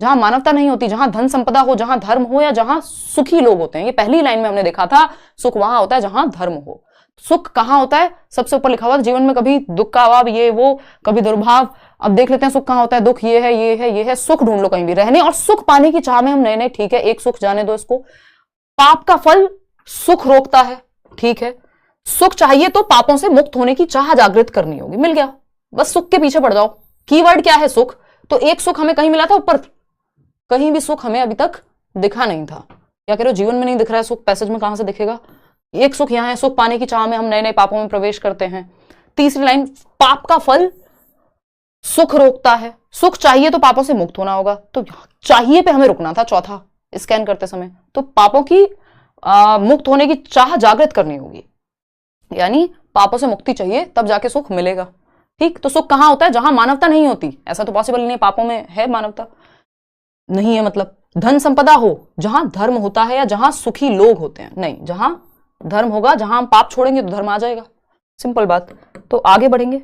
जहां मानवता नहीं होती, जहां धन संपदा हो, जहां धर्म हो, या जहां सुखी लोग होते हैं। ये पहली लाइन में हमने देखा था, सुख वहां होता है जहां धर्म हो। सुख कहां होता है? सबसे ऊपर लिखा हुआ था, जीवन में कभी दुख का अभाव, ये वो, कभी दुर्भाव। अब देख लेते हैं सुख कहां होता है। दुख ये है, ये है, ये है। सुख ढूंढ लो कहीं भी, रहने और सुख पाने की चाह में हम नए नए, ठीक है, एक सुख जाने दो इसको। पाप का फल सुख रोकता है, ठीक है। सुख चाहिए तो पापों से मुक्त होने की चाह जागृत करनी होगी, मिल गया, बस सुख के पीछे पड़ जाओ। कीवर्ड क्या है? सुख। तो एक सुख हमें कहीं मिला था ऊपर, कहीं भी सुख हमें अभी तक दिखा नहीं था। क्या कह रहे हो? जीवन में नहीं दिख रहा है सुख, पैसेज में कहां से दिखेगा? एक सुख यहां है, सुख पाने की चाह में हम नए नए पापों में प्रवेश करते हैं। तीसरी लाइन, पाप का फल सुख रोकता है। सुख चाहिए तो पापों से मुक्त होना होगा, तो चाहिए पे हमें रुकना था चौथा स्कैन करते समय। तो पापों की मुक्त होने की चाह जागृत करनी होगी, यानी पापों से मुक्ति चाहिए तब जाके सुख मिलेगा। ठीक, तो सुख कहां होता है? जहां मानवता नहीं होती। ऐसा तो पॉसिबल नहीं है, पापों में है मानवता नहीं है मतलब। धन संपदा हो जहां धर्म होता है या जहां सुखी लोग होते हैं, नहीं, जहां धर्म होगा, जहां हम पाप छोड़ेंगे तो धर्म आ जाएगा, सिंपल बात। तो आगे बढ़ेंगे,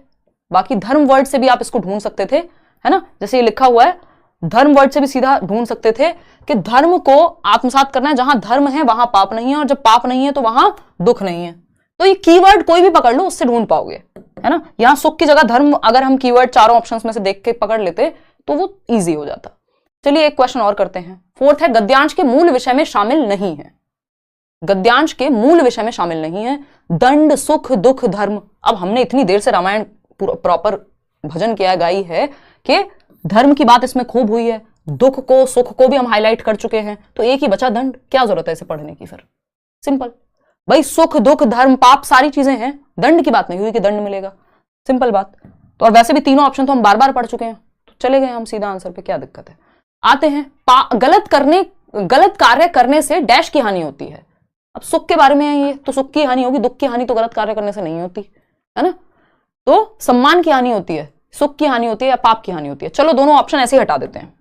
बाकी धर्म वर्ड से भी आप इसको ढूंढ सकते थे, है ना, जैसे ये लिखा हुआ है, धर्म वर्ड से भी सीधा ढूंढ सकते थे कि धर्म को आत्मसात करना है, जहां धर्म है वहां पाप नहीं है, और जब पाप नहीं है तो वहां दुख नहीं है। तो ये कीवर्ड कोई भी पकड़ लो, उससे ढूंढ पाओगे, है ना। यहां सुख की जगह धर्म अगर हम कीवर्ड चारों ऑप्शंस में से देख के पकड़ लेते तो वो इजी हो जाता। चलिए एक क्वेश्चन और करते हैं। फोर्थ है, गद्यांश के मूल विषय में शामिल नहीं है। गद्यांश के मूल विषय में शामिल नहीं है दंड, सुख, दुख, धर्म। अब हमने इतनी देर से रामायण प्रॉपर भजन किया, गाई है कि धर्म की बात इसमें खूब हुई है, दुख को, सुख को भी हम हाईलाइट कर चुके हैं, तो एक ही बचा दंड। क्या जरूरत है इसे पढ़ने की? फिर सिंपल भाई, सुख, दुख, धर्म, पाप सारी चीजें हैं, दंड की बात नहीं हुई कि दंड मिलेगा, सिंपल बात। तो और वैसे भी तीनों ऑप्शन तो हम बार बार पढ़ चुके हैं, तो चले गए हम सीधा आंसर पे, क्या दिक्कत है। आते हैं, गलत कार्य करने से डैश की हानि होती है। अब सुख के बारे में है ये, तो सुख की हानि होगी, दुख की हानि तो गलत कार्य करने से नहीं होती, है ना। तो सम्मान की हानि होती है, सुख की हानि होती है या पाप की हानि होती है? चलो दोनों ऑप्शन ऐसे ही हटा देते हैं।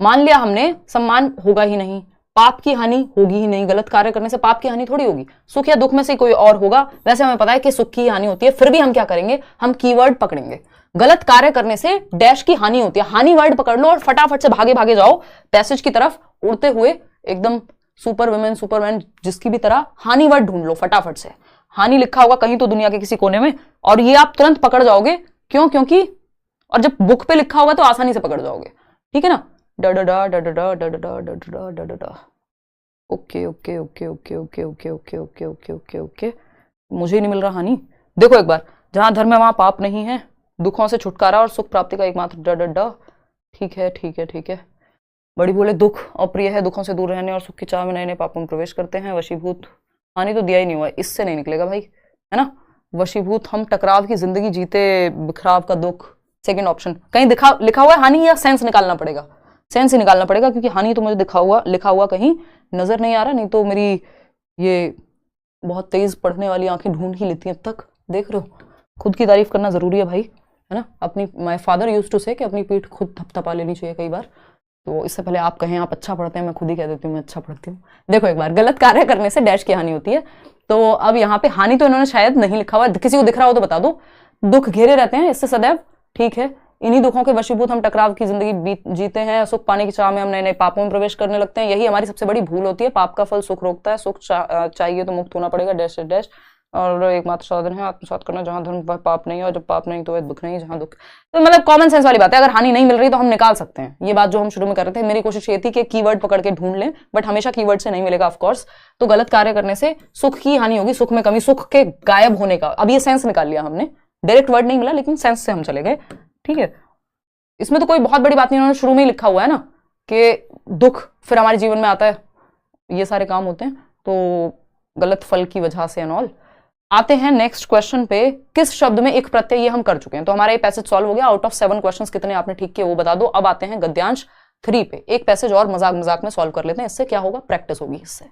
मान लिया हमने सम्मान होगा ही नहीं, पाप की हानि होगी ही नहीं, गलत कार्य करने से पाप की हानि थोड़ी होगी, सुख या दुख में से कोई और होगा। वैसे हमें पता है कि सुख की हानि होती है, फिर भी हम क्या करेंगे, हम कीवर्ड पकड़ेंगे। गलत कार्य करने से डैश की हानि होती है, हानि वर्ड पकड़ लो और फटाफट से भागे भागे जाओ पैसेज की तरफ, उड़ते हुए एकदम सुपर वुमेन, सुपरमैन जिसकी भी तरह हानि वर्ड ढूंढ लो फटाफट से। हानि लिखा होगा कहीं तो दुनिया के किसी कोने में, और ये आप तुरंत पकड़ जाओगे। क्यों? क्योंकि और जब बुक पे लिखा होगा तो आसानी से पकड़ जाओगे, ठीक है ना। डा डा डा डा डा डा डा डा डा डा डा डा डा। Okay okay okay okay okay okay okay okay okay okay okay, मुझे ही नहीं मिल रहा हानि। देखो एक बार, जहां धर्म है वहां पाप नहीं है, दुखों से छुटकारा और सुख प्राप्ति का एकमात्र डा डा डा। ठीक है ठीक है ठीक है। बड़ी बोले दुख अप्रिय है, दुखों से दूर रहने और सुख की चाह में नए नए पापों में प्रवेश करते हैं। वशीभूत, हानि तो दिया ही नहीं हुआ, इससे नहीं निकलेगा भाई, है ना। वशीभूत, हम टकराव की जिंदगी जीते, बिखराव का दुख, सेकंड ऑप्शन। कहीं लिखा हुआ है हानि, या सेंस निकालना पड़ेगा? सेंस ही निकालना पड़ेगा, क्योंकि हानि तो मुझे लिखा हुआ कहीं नजर नहीं आ रहा, नहीं तो मेरी ये बहुत तेज पढ़ने वाली आंखें ढूंढ ही लेती हैं अब तक। देख रहे हो, खुद की तारीफ करना जरूरी है भाई, है ना। अपनी, माय फादर यूज्ड टू से कि अपनी पीठ खुद थपथपा लेनी चाहिए कई बार। तो इससे पहले आप कहें आप अच्छा पढ़ते हैं, मैं खुद ही कह देती हूँ मैं अच्छा पढ़ती हूँ। देखो एक बार, गलत कार्य करने से डैश की हानि होती है, तो अब यहाँ पे हानि तो इन्होंने शायद नहीं लिखा हुआ, किसी को दिख रहा हो तो बता दो। दुख घेरे रहते हैं इससे सदैव, ठीक है। इन्हीं दुखों के वशीभूत हम टकराव की जिंदगी जीते हैं, सुख पाने की चाह में हम नए नए पापों में प्रवेश करने लगते हैं। यही हमारी सबसे बड़ी भूल होती है। पाप का फल सुख रोकता है, सुख चाहिए तो मुक्त होना पड़ेगा, डैश डैश, और एकमात्र साधन है आत्मसात करना, जहां धर्म वह पाप नहीं है, और जब पाप नहीं तो वह दुख नहीं, जहां दुख। तो मतलब कॉमन सेंस वाली बात है, अगर हानि नहीं मिल रही तो हम निकाल सकते हैं। ये बात जो हम शुरू में कर रहे थे, मेरी कोशिश ये थी कि कीवर्ड पकड़ के ढूंढ लें, बट हमेशा कीवर्ड से नहीं मिलेगा ऑफकोर्स। तो गलत कार्य करने से सुख की हानि होगी, सुख में कमी, सुख के गायब होने का। अब ये सेंस निकाल लिया हमने, डायरेक्ट वर्ड नहीं मिला लेकिन सेंस से हम चले गए, ठीक है। इसमें तो कोई बहुत बड़ी बात नहीं, उन्होंने शुरू में ही लिखा हुआ है ना कि दुख फिर हमारे जीवन में आता है, ये सारे काम होते हैं, तो गलत फल की वजह से एंड ऑल। आते हैं नेक्स्ट क्वेश्चन पे, किस शब्द में एक प्रत्यय, ये हम कर चुके हैं, तो हमारा ये पैसेज सॉल्व हो गया। आउट ऑफ 7 क्वेश्चंस कितने आपने ठीक किए वो बता दो। अब आते हैं गद्यांश 3 पे, एक पैसेज और मजाक मजाक में सॉल्व कर लेते हैं, इससे क्या होगा, प्रैक्टिस होगी इससे,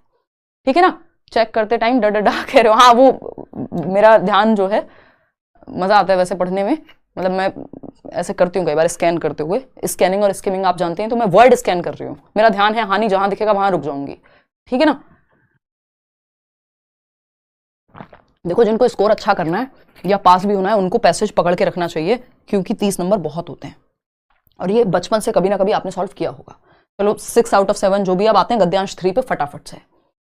ठीक है ना। चेक करते टाइम डा डा डा कह रहे हो, हाँ वो मेरा ध्यान जो है, मजा आता है वैसे पढ़ने में, मतलब मैं ऐसे करती हूँ कई बार स्कैन करते हुए, स्कैनिंग और स्किमिंग आप जानते हैं, तो मैं वर्ड स्कैन कर रही हूँ, मेरा ध्यान है हानि जहां दिखेगा वहां रुक जाऊंगी, ठीक है ना। देखो जिनको स्कोर अच्छा करना है या पास भी होना है, उनको पैसेज पकड़ के रखना चाहिए, क्योंकि 30 नंबर बहुत होते हैं, और ये बचपन से कभी ना कभी आपने सॉल्व किया होगा। चलो 6 आउट ऑफ 7 जो भी। अब आते हैं गद्यांश 3 पे फटाफट से।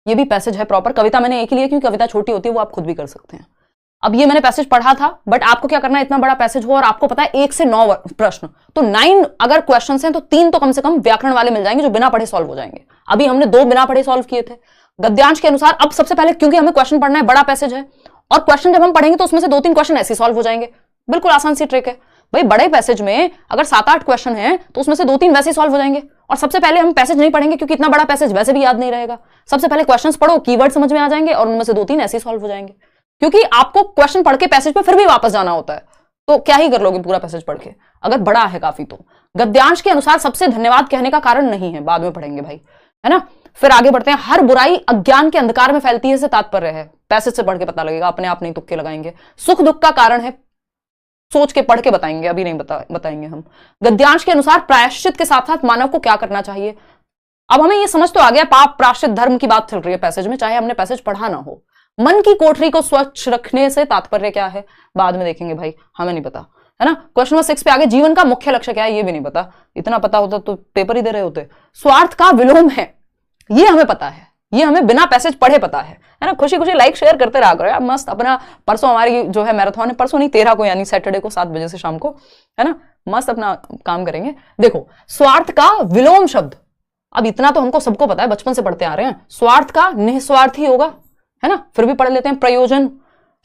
ये भी पैसेज है प्रॉपर, कविता मैंने एक ही लिया क्योंकि कविता छोटी होती है, वो आप खुद भी कर सकते हैं। अब ये मैंने पैसेज पढ़ा था, बट आपको क्या करना है, इतना बड़ा पैसेज हो और आपको पता है 1 से 9 प्रश्न, तो 9 अगर क्वेश्चन हैं तो 3 तो कम से कम व्याकरण वाले मिल जाएंगे जो बिना पढ़े सॉल्व हो जाएंगे। अभी हमने 2 बिना पढ़े सॉल्व किए थे गद्यांश के अनुसार। अब सबसे पहले क्योंकि हमें क्वेश्चन पढ़ना है, बड़ा पैसेज है, और क्वेश्चन जब हम पढ़ेंगे तो उसमें से 2-3 क्वेश्चन ऐसे सॉल्व हो जाएंगे। बिल्कुल आसान सी ट्रिक है भाई, बड़े पैसेज में अगर 7-8 क्वेश्चन हैं तो उसमें से 2-3 वैसे सॉल्व हो जाएंगे। और सबसे पहले हम पैसेज नहीं पढ़ेंगे क्योंकि इतना बड़ा पैसेज वैसे भी याद नहीं रहेगा। सबसे पहले क्वेश्चंस पढ़ो, कीवर्ड समझ में आ जाएंगे, और उनमें से 2-3 ऐसे सॉल्व हो जाएंगे, क्योंकि आपको क्वेश्चन पढ़ के पैसेज पे फिर भी वापस जाना होता है, तो क्या ही कर लोगे पूरा पैसेज पढ़ के, अगर बड़ा है काफी तो। गद्यांश के अनुसार सबसे धन्यवाद कहने का कारण नहीं है, बाद में पढ़ेंगे भाई, है ना। फिर आगे बढ़ते हैं, हर बुराई अज्ञान के अंधकार में फैलती है से तात्पर्य है, पैसेज से पढ़ के पता लगेगा, अपने आप नहीं तुक्के लगाएंगे। सुख दुख का कारण है, सोच के पढ़ के बताएंगे, अभी नहीं बताएंगे हम। गद्यांश के अनुसार प्रायश्चित के साथ साथ मानव को क्या करना चाहिए। अब हमें ये समझ तो आ गया, पाप प्रायश्चित धर्म की बात चल रही है पैसेज में, चाहे हमने पैसेज पढ़ा ना हो। मन की कोठरी को स्वच्छ रखने से तात्पर्य क्या है, बाद में देखेंगे भाई, हमें नहीं पता, है ना। क्वेश्चन नंबर 6 पे आगे, जीवन का मुख्य लक्ष्य क्या है, ये भी नहीं पता। इतना पता होता तो पेपर ही दे रहे होते। स्वार्थ का विलोम है, ये हमें पता है, ये हमें बिना पैसेज पढ़े पता है ना। खुशी खुशी लाइक शेयर करते रहा करो यार, मस्त अपना। परसों हमारी जो है मैराथन है, परसों नहीं 13 को, यानी सैटरडे को 7 बजे से शाम को, है ना, मस्त अपना काम करेंगे। देखो, स्वार्थ का विलोम शब्द, अब इतना तो हमको सबको पता है, बचपन से पढ़ते आ रहे हैं। स्वार्थ का निस्वार्थी होगा, है ना, फिर भी पढ़ लेते हैं। प्रयोजन,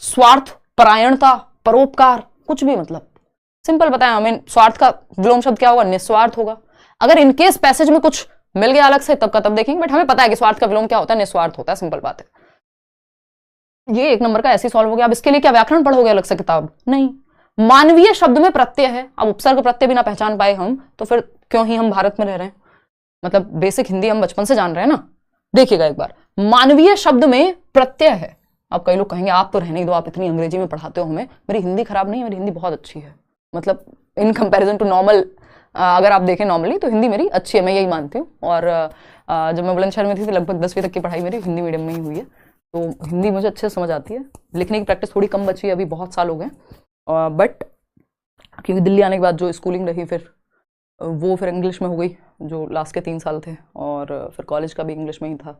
स्वार्थ, परायणता, परोपकार, कुछ भी, मतलब सिंपल बताएं हमें, स्वार्थ का विलोम शब्द क्या होगा, निस्वार्थ होगा। अगर इनकेस पैसेज में कुछ मिल गया अलग से, तब का तब देखेंगे, बट हमें पता है कि स्वार्थ का विलोम क्या होता है, निस्वार्थ होता है, सिंपल बात है। ये 1 नंबर का ऐसे सॉल्व हो गया। अब इसके लिए क्या व्याकरण पढ़ोगे अलग से किताब, नहीं। मानवीय शब्द में प्रत्यय है, अब उपसर्ग प्रत्यय भी ना पहचान पाए हम तो फिर क्यों ही हम भारत में रह रहे हैं, मतलब बेसिक हिंदी हम बचपन से जान रहे हैं ना। देखिएगा एक बार, मानवीय शब्द में प्रत्यय है। अब कई लोग कहेंगे आप तो रहने ही दो, आप इतनी अंग्रेजी में पढ़ाते हो हमें। मेरी हिंदी खराब नहीं है, मेरी हिंदी बहुत अच्छी है, मतलब इन कंपैरिजन टू नॉर्मल, अगर आप देखें नॉर्मली तो हिंदी मेरी अच्छी है, मैं यही मानती हूँ। और जब मैं बुलंदशहर में थी तो लगभग 10वीं तक की पढ़ाई मेरी हिंदी मीडियम में ही हुई है, तो हिंदी मुझे अच्छे से समझ आती है। लिखने की प्रैक्टिस थोड़ी कम बची है, अभी बहुत साल हो गए, बट क्योंकि दिल्ली आने के बाद जो स्कूलिंग रही फिर वो फिर इंग्लिश में हो गई, जो लास्ट के 3 साल थे, और फिर कॉलेज का भी इंग्लिश में ही था,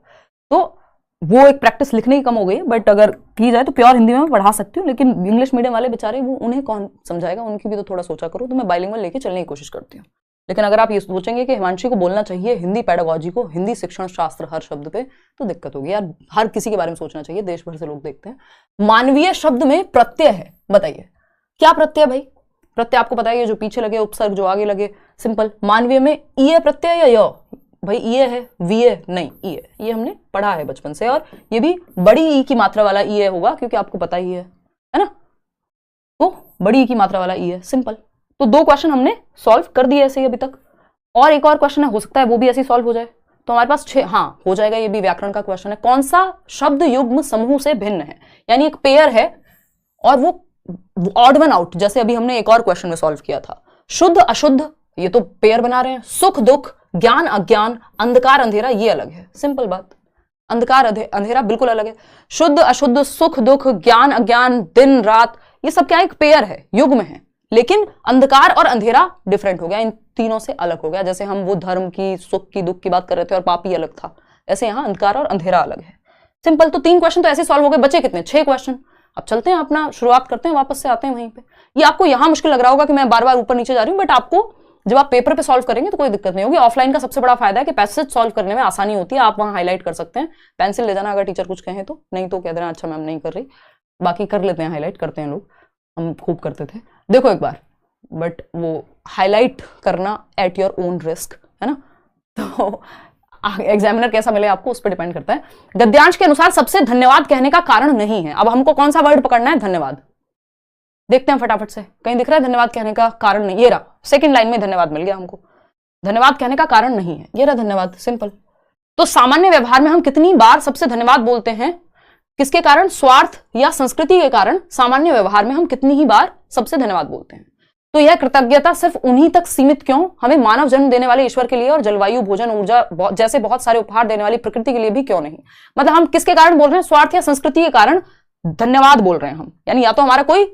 तो वो एक प्रैक्टिस लिखने की कम हो गई। बट अगर की जाए तो प्योर हिंदी में मैं पढ़ा सकती हूँ, लेकिन इंग्लिश मीडियम वाले बेचारे, वो उन्हें कौन समझाएगा, उनकी भी तो थोड़ा सोचा करो। तो मैं बाइलिंगुअल लेके चलने की कोशिश करती हूँ। लेकिन अगर आप ये सोचेंगे कि हिमांशी को बोलना चाहिए हिंदी पेडागोजी को, हिंदी शिक्षण शास्त्र हर शब्द पे, तो दिक्कत होगी यार। हर किसी के बारे में सोचना चाहिए, देश भर से लोग देखते हैं। मानवीय शब्द में प्रत्यय है, बताइए क्या प्रत्यय भाई। प्रत्यय आपको पता है, जो पीछे लगे, उपसर्ग जो आगे लगे, सिंपल। मानवीय में ईय प्रत्यय या य, भाई ईय है, वीय नहीं, ईय, ये हमने पढ़ा है बचपन से, और ये भी बड़ी ई की मात्रा वाला ईय होगा, क्योंकि आपको पता ही है ना। तो बड़ी ई की मात्रा वाला ई है, सिंपल। तो 2 क्वेश्चन हमने सॉल्व कर दिए ऐसे ही अभी तक, और एक और क्वेश्चन है, हो सकता है वो भी ऐसे ही सॉल्व हो जाए। तो हमारे पास 6, हाँ हो जाएगा, ये भी व्याकरण का क्वेश्चन है। कौन सा शब्द युग्म समूह से भिन्न है, यानी एक पेयर है और वो ऑड वन आउट, जैसे अभी हमने एक और क्वेश्चन में सॉल्व किया था। शुद्ध अशुद्ध, ये तो पेयर बना रहे हैं। सुख दुख, ज्ञान अज्ञान, अंधकार अंधेरा, ये अलग है, सिंपल बात। अंधकार अंधेरा बिल्कुल अलग है। शुद्ध अशुद्ध, सुख दुख, ज्ञान अज्ञान, दिन रात, ये सब क्या एक पेयर है, युग्म है। लेकिन अंधकार और अंधेरा डिफरेंट हो गया, इन तीनों से अलग हो गया। जैसे हम वो धर्म की, सुख की, दुख की बात कर रहे थे और पापी अलग था, ऐसे यहां अंधकार और अंधेरा अलग है, सिंपल। तो 3 क्वेश्चन तो ऐसे सॉल्व हो गए, बचे कितने, 6 क्वेश्चन। अब चलते हैं अपना, शुरुआत करते हैं, वापस से आते हैं वहीं पे। ये आपको यहां मुश्किल लग रहा होगा कि मैं बार बार ऊपर नीचे जा रही हूं, बट आपको जब आप पेपर पे सॉल्व करेंगे तो कोई दिक्कत नहीं होगी। ऑफलाइन का सबसे बड़ा फायदा है कि पैसेज सॉल्व करने में आसानी होती है, आप वहां हाईलाइट कर सकते हैं। पेंसिल ले जाना अगर टीचर कुछ कहें तो, नहीं तो कह देना अच्छा मैम नहीं कर रही, बाकी कर लेते हैं, हाईलाइट करते हैं लोग, हम खूब करते थे। देखो एक बार, बट वो हाईलाइट करना एट योर ओन रिस्क, है ना। तो एग्जामिनर कैसा मिले आपको उस पर डिपेंड करता है। गद्यांश के अनुसार सबसे धन्यवाद कहने का कारण नहीं है। अब हमको कौन सा वर्ड पकड़ना है, धन्यवाद। देखते हैं फटाफट से, कहीं दिख रहा है धन्यवाद कहने का कारण नहीं, ये रहा, सेकंड लाइन में धन्यवाद मिल गया हमको। धन्यवाद कहने का कारण नहीं है, ये रहा धन्यवाद, सिंपल। तो सामान्य व्यवहार में हम कितनी बार सबसे धन्यवाद बोलते हैं, किसके कारण, स्वार्थ या संस्कृति के कारण सामान्य व्यवहार में हम कितनी ही बार सबसे धन्यवाद बोलते हैं। तो यह कृतज्ञता सिर्फ उन्हीं तक सीमित क्यों, हमें मानव जन्म देने वाले ईश्वर के लिए और जलवायु, भोजन, ऊर्जा जैसे बहुत सारे उपहार देने वाली प्रकृति के लिए भी क्यों नहीं। मतलब हम किसके कारण बोल रहे हैं, स्वार्थ या संस्कृति के कारण धन्यवाद बोल रहे हैं हम, यानी या तो हमारा कोई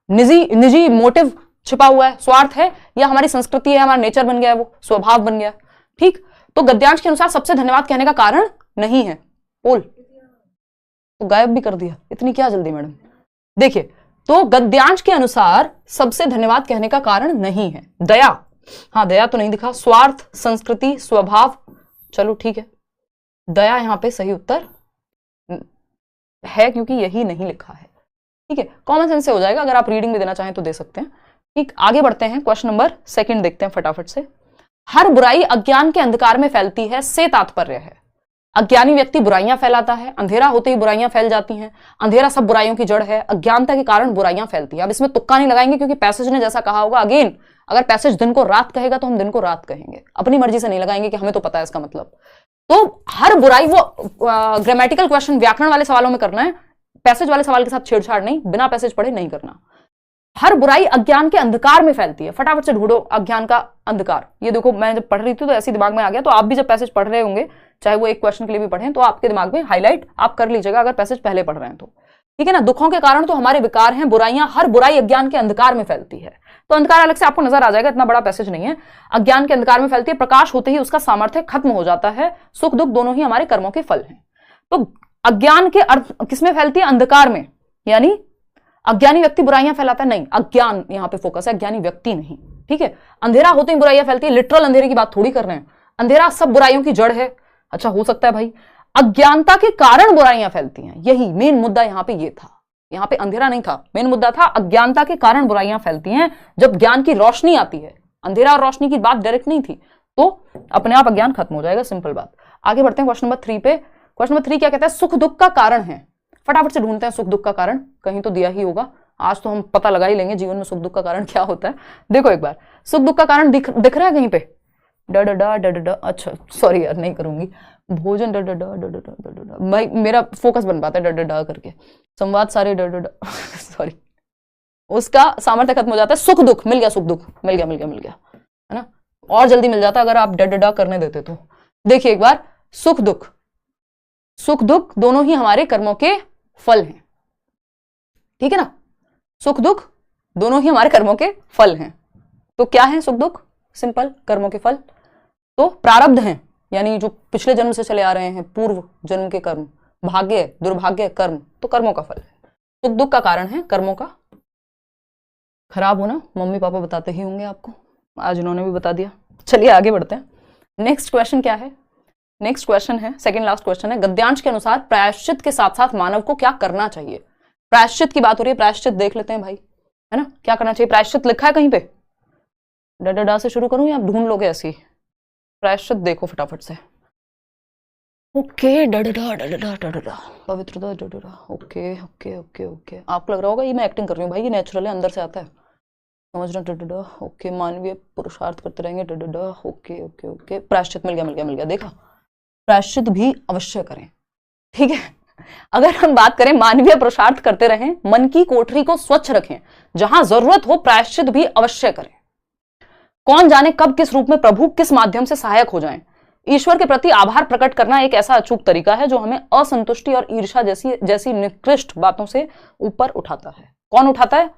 निजी मोटिव छिपा हुआ है, स्वार्थ है, या हमारी संस्कृति है, हमारा नेचर बन गया है, वो स्वभाव बन गया। ठीक, तो गद्यांश के अनुसार सबसे धन्यवाद कहने का कारण नहीं है। बोल, तो गायब भी कर दिया, इतनी क्या जल्दी मैडम। देखिए, तो गद्यांश के अनुसार सबसे धन्यवाद कहने का कारण नहीं है। दया, हाँ दया तो नहीं दिखा। स्वार्थ, संस्कृति, स्वभाव, चलो ठीक है, दया यहां पे सही उत्तर है, क्योंकि यही नहीं लिखा है। ठीक है, कॉमन सेंस से हो जाएगा, अगर आप रीडिंग भी देना चाहें तो दे सकते हैं। ठीक, आगे बढ़ते हैं, क्वेश्चन नंबर 2 देखते हैं फटाफट से। हर बुराई अज्ञान के अंधकार में फैलती है से तात्पर्य है। अज्ञानी व्यक्ति बुराइयां फैलाता है, अंधेरा होते ही बुराइयां फैल जाती हैं, अंधेरा सब बुराइयों की जड़ है, अज्ञानता के कारण बुराइयां फैलती हैं। अब इसमें तुक्का नहीं लगाएंगे, क्योंकि पैसेज ने जैसा कहा होगा, अगेन अगर पैसेज दिन को रात कहेगा तो हम दिन को रात कहेंगे, अपनी मर्जी से नहीं लगाएंगे कि हमें तो पता है इसका मतलब। तो हर बुराई, वो ग्रामेटिकल क्वेश्चन व्याकरण वाले सवालों में करना है, पैसेज वाले सवाल के साथ छेड़छाड़ नहीं, बिना पैसेज पढ़े नहीं करना। हर बुराई अज्ञान के अंधकार में फैलती है। फटाफट से ढूंढो अज्ञान का अंधकार। ये देखो, मैं जब पढ़ रही थी तो ऐसे दिमाग में आ गया, तो आप भी जब पैसेज पढ़ रहे होंगे, चाहे वो एक क्वेश्चन के लिए भी पढ़ें, तो आपके दिमाग में हाईलाइट आप कर लीजिएगा अगर पैसेज पहले पढ़ रहे हैं तो, ठीक है ना। दुखों के कारण तो हमारे विकार हैं, बुराइयां, हर बुराई अज्ञान के अंधकार में फैलती है। तो अंधकार अलग से आपको नजर आ जाएगा, इतना बड़ा पैसेज नहीं है। अज्ञान के अंधकार में फैलती है, प्रकाश होते ही उसका सामर्थ्य खत्म हो जाता है। सुख दुख दोनों ही हमारे कर्मों के फल हैं। तो अज्ञान के अर्थ किसमें फैलती है? अंधकार में। यानी अज्ञानी व्यक्ति बुराइयां फैलाता है? नहीं, अज्ञान यहां पे फोकस है, अज्ञानी व्यक्ति नहीं, ठीक है। अंधेरा होते ही बुराइयां फैलती है, लिटरल अंधेरे की बात थोड़ी कर रहे हैं। अंधेरा सब बुराइयों की जड़ है। अच्छा, हो सकता है भाई अज्ञानता के कारण बुराइयां फैलती हैं, यही मेन मुद्दा यहां पे ये था। यहां पे अंधेरा नहीं था, मेन मुद्दा था अज्ञानता के कारण बुराइयां फैलती हैं। जब ज्ञान की रोशनी आती है, अंधेरा और रोशनी की बात डायरेक्ट नहीं थी, तो अपने आप अज्ञान खत्म हो जाएगा, सिंपल बात। आगे बढ़ते हैं क्वेश्चन नंबर 3 पे। क्वेश्चन नंबर 3 क्या कहता है? सुख दुख का कारण है। फटाफट से ढूंढते हैं सुख दुख का कारण, कहीं तो दिया ही होगा। आज तो हम पता लगा ही लेंगे जीवन में सुख दुख का कारण क्या होता है। देखो एक बार, सुख दुख का कारण दिख रहा है कहीं पे? डा डा डा डा डा। अच्छा सॉरी यार, नहीं करूंगी। भोजन डा डा डा डा डा डा। भाई मेरा फोकस बन पाता है डा डा डा करके। संवाद सारे डा डा डा। सॉरी, उसका सामर्थ्य खत्म हो जाता है। सुख दुख मिल गया, सुख दुख मिल गया, मिल गया, मिल गया, है ना। और जल्दी मिल जाता अगर आप डा डा डा करने देते तो। देखिए एक बार, सुख दुख दोनों ही हमारे कर्मों के फल हैं, ठीक है ना। सुख दुख दोनों ही हमारे कर्मों के फल हैं। तो क्या है सुख दुख? सिंपल, कर्मों के फल। तो प्रारब्ध हैं, यानी जो पिछले जन्म से चले आ रहे हैं, पूर्व जन्म के कर्म, भाग्य दुर्भाग्य कर्म, तो कर्मों का फल है। सुख दुख का कारण है कर्मों का खराब होना। मम्मी पापा बताते ही होंगे आपको, आज इन्होंने भी बता दिया। चलिए आगे बढ़ते हैं। नेक्स्ट क्वेश्चन क्या है? नेक्स्ट क्वेश्चन है, सेकंड लास्ट क्वेश्चन है, गद्यांश के अनुसार प्रायश्चित के साथ साथ मानव को क्या करना चाहिए? प्रायश्चित की बात हो रही है, प्रायश्चित देख लेते हैं भाई, है ना। क्या करना चाहिए? प्रायश्चित लिखा है कहीं पे? डा डा डा से शुरू करूं या आप ढूंढ लोगे ऐसी? प्रायश्चित देखो फटाफट से। ओके, डा डा डा डा डा डा डा, पवित्रता डा डा डा। ओके ओके ओके ओके, आपको लग रहा होगा ये मैं एक्टिंग कर रही हूँ, भाई ये नेचुरल है, अंदर से आता है, समझना। डा डा डा। ओके, मानवीय पुरुषार्थ करते रहेंगे। डा डा डा। ओके ओके ओके, प्रायश्चित मिल गया, मिल गया, मिल गया। देखा, प्रायश्चित भी अवश्य करें, ठीक है। अगर हम बात करें मानवीय पुरुषार्थ करते रहें, मन की कोठरी को स्वच्छ रखें, जहां जरूरत हो प्रायश्चित भी अवश्य करें। कौन जाने कब किस रूप में प्रभु किस माध्यम से सहायक हो जाएं। ईश्वर के प्रति आभार प्रकट करना एक ऐसा अचूक तरीका है जो हमें असंतुष्टि और ईर्ष्या जैसी निकृष्ट बातों से ऊपर उठाता है। कौन उठाता है?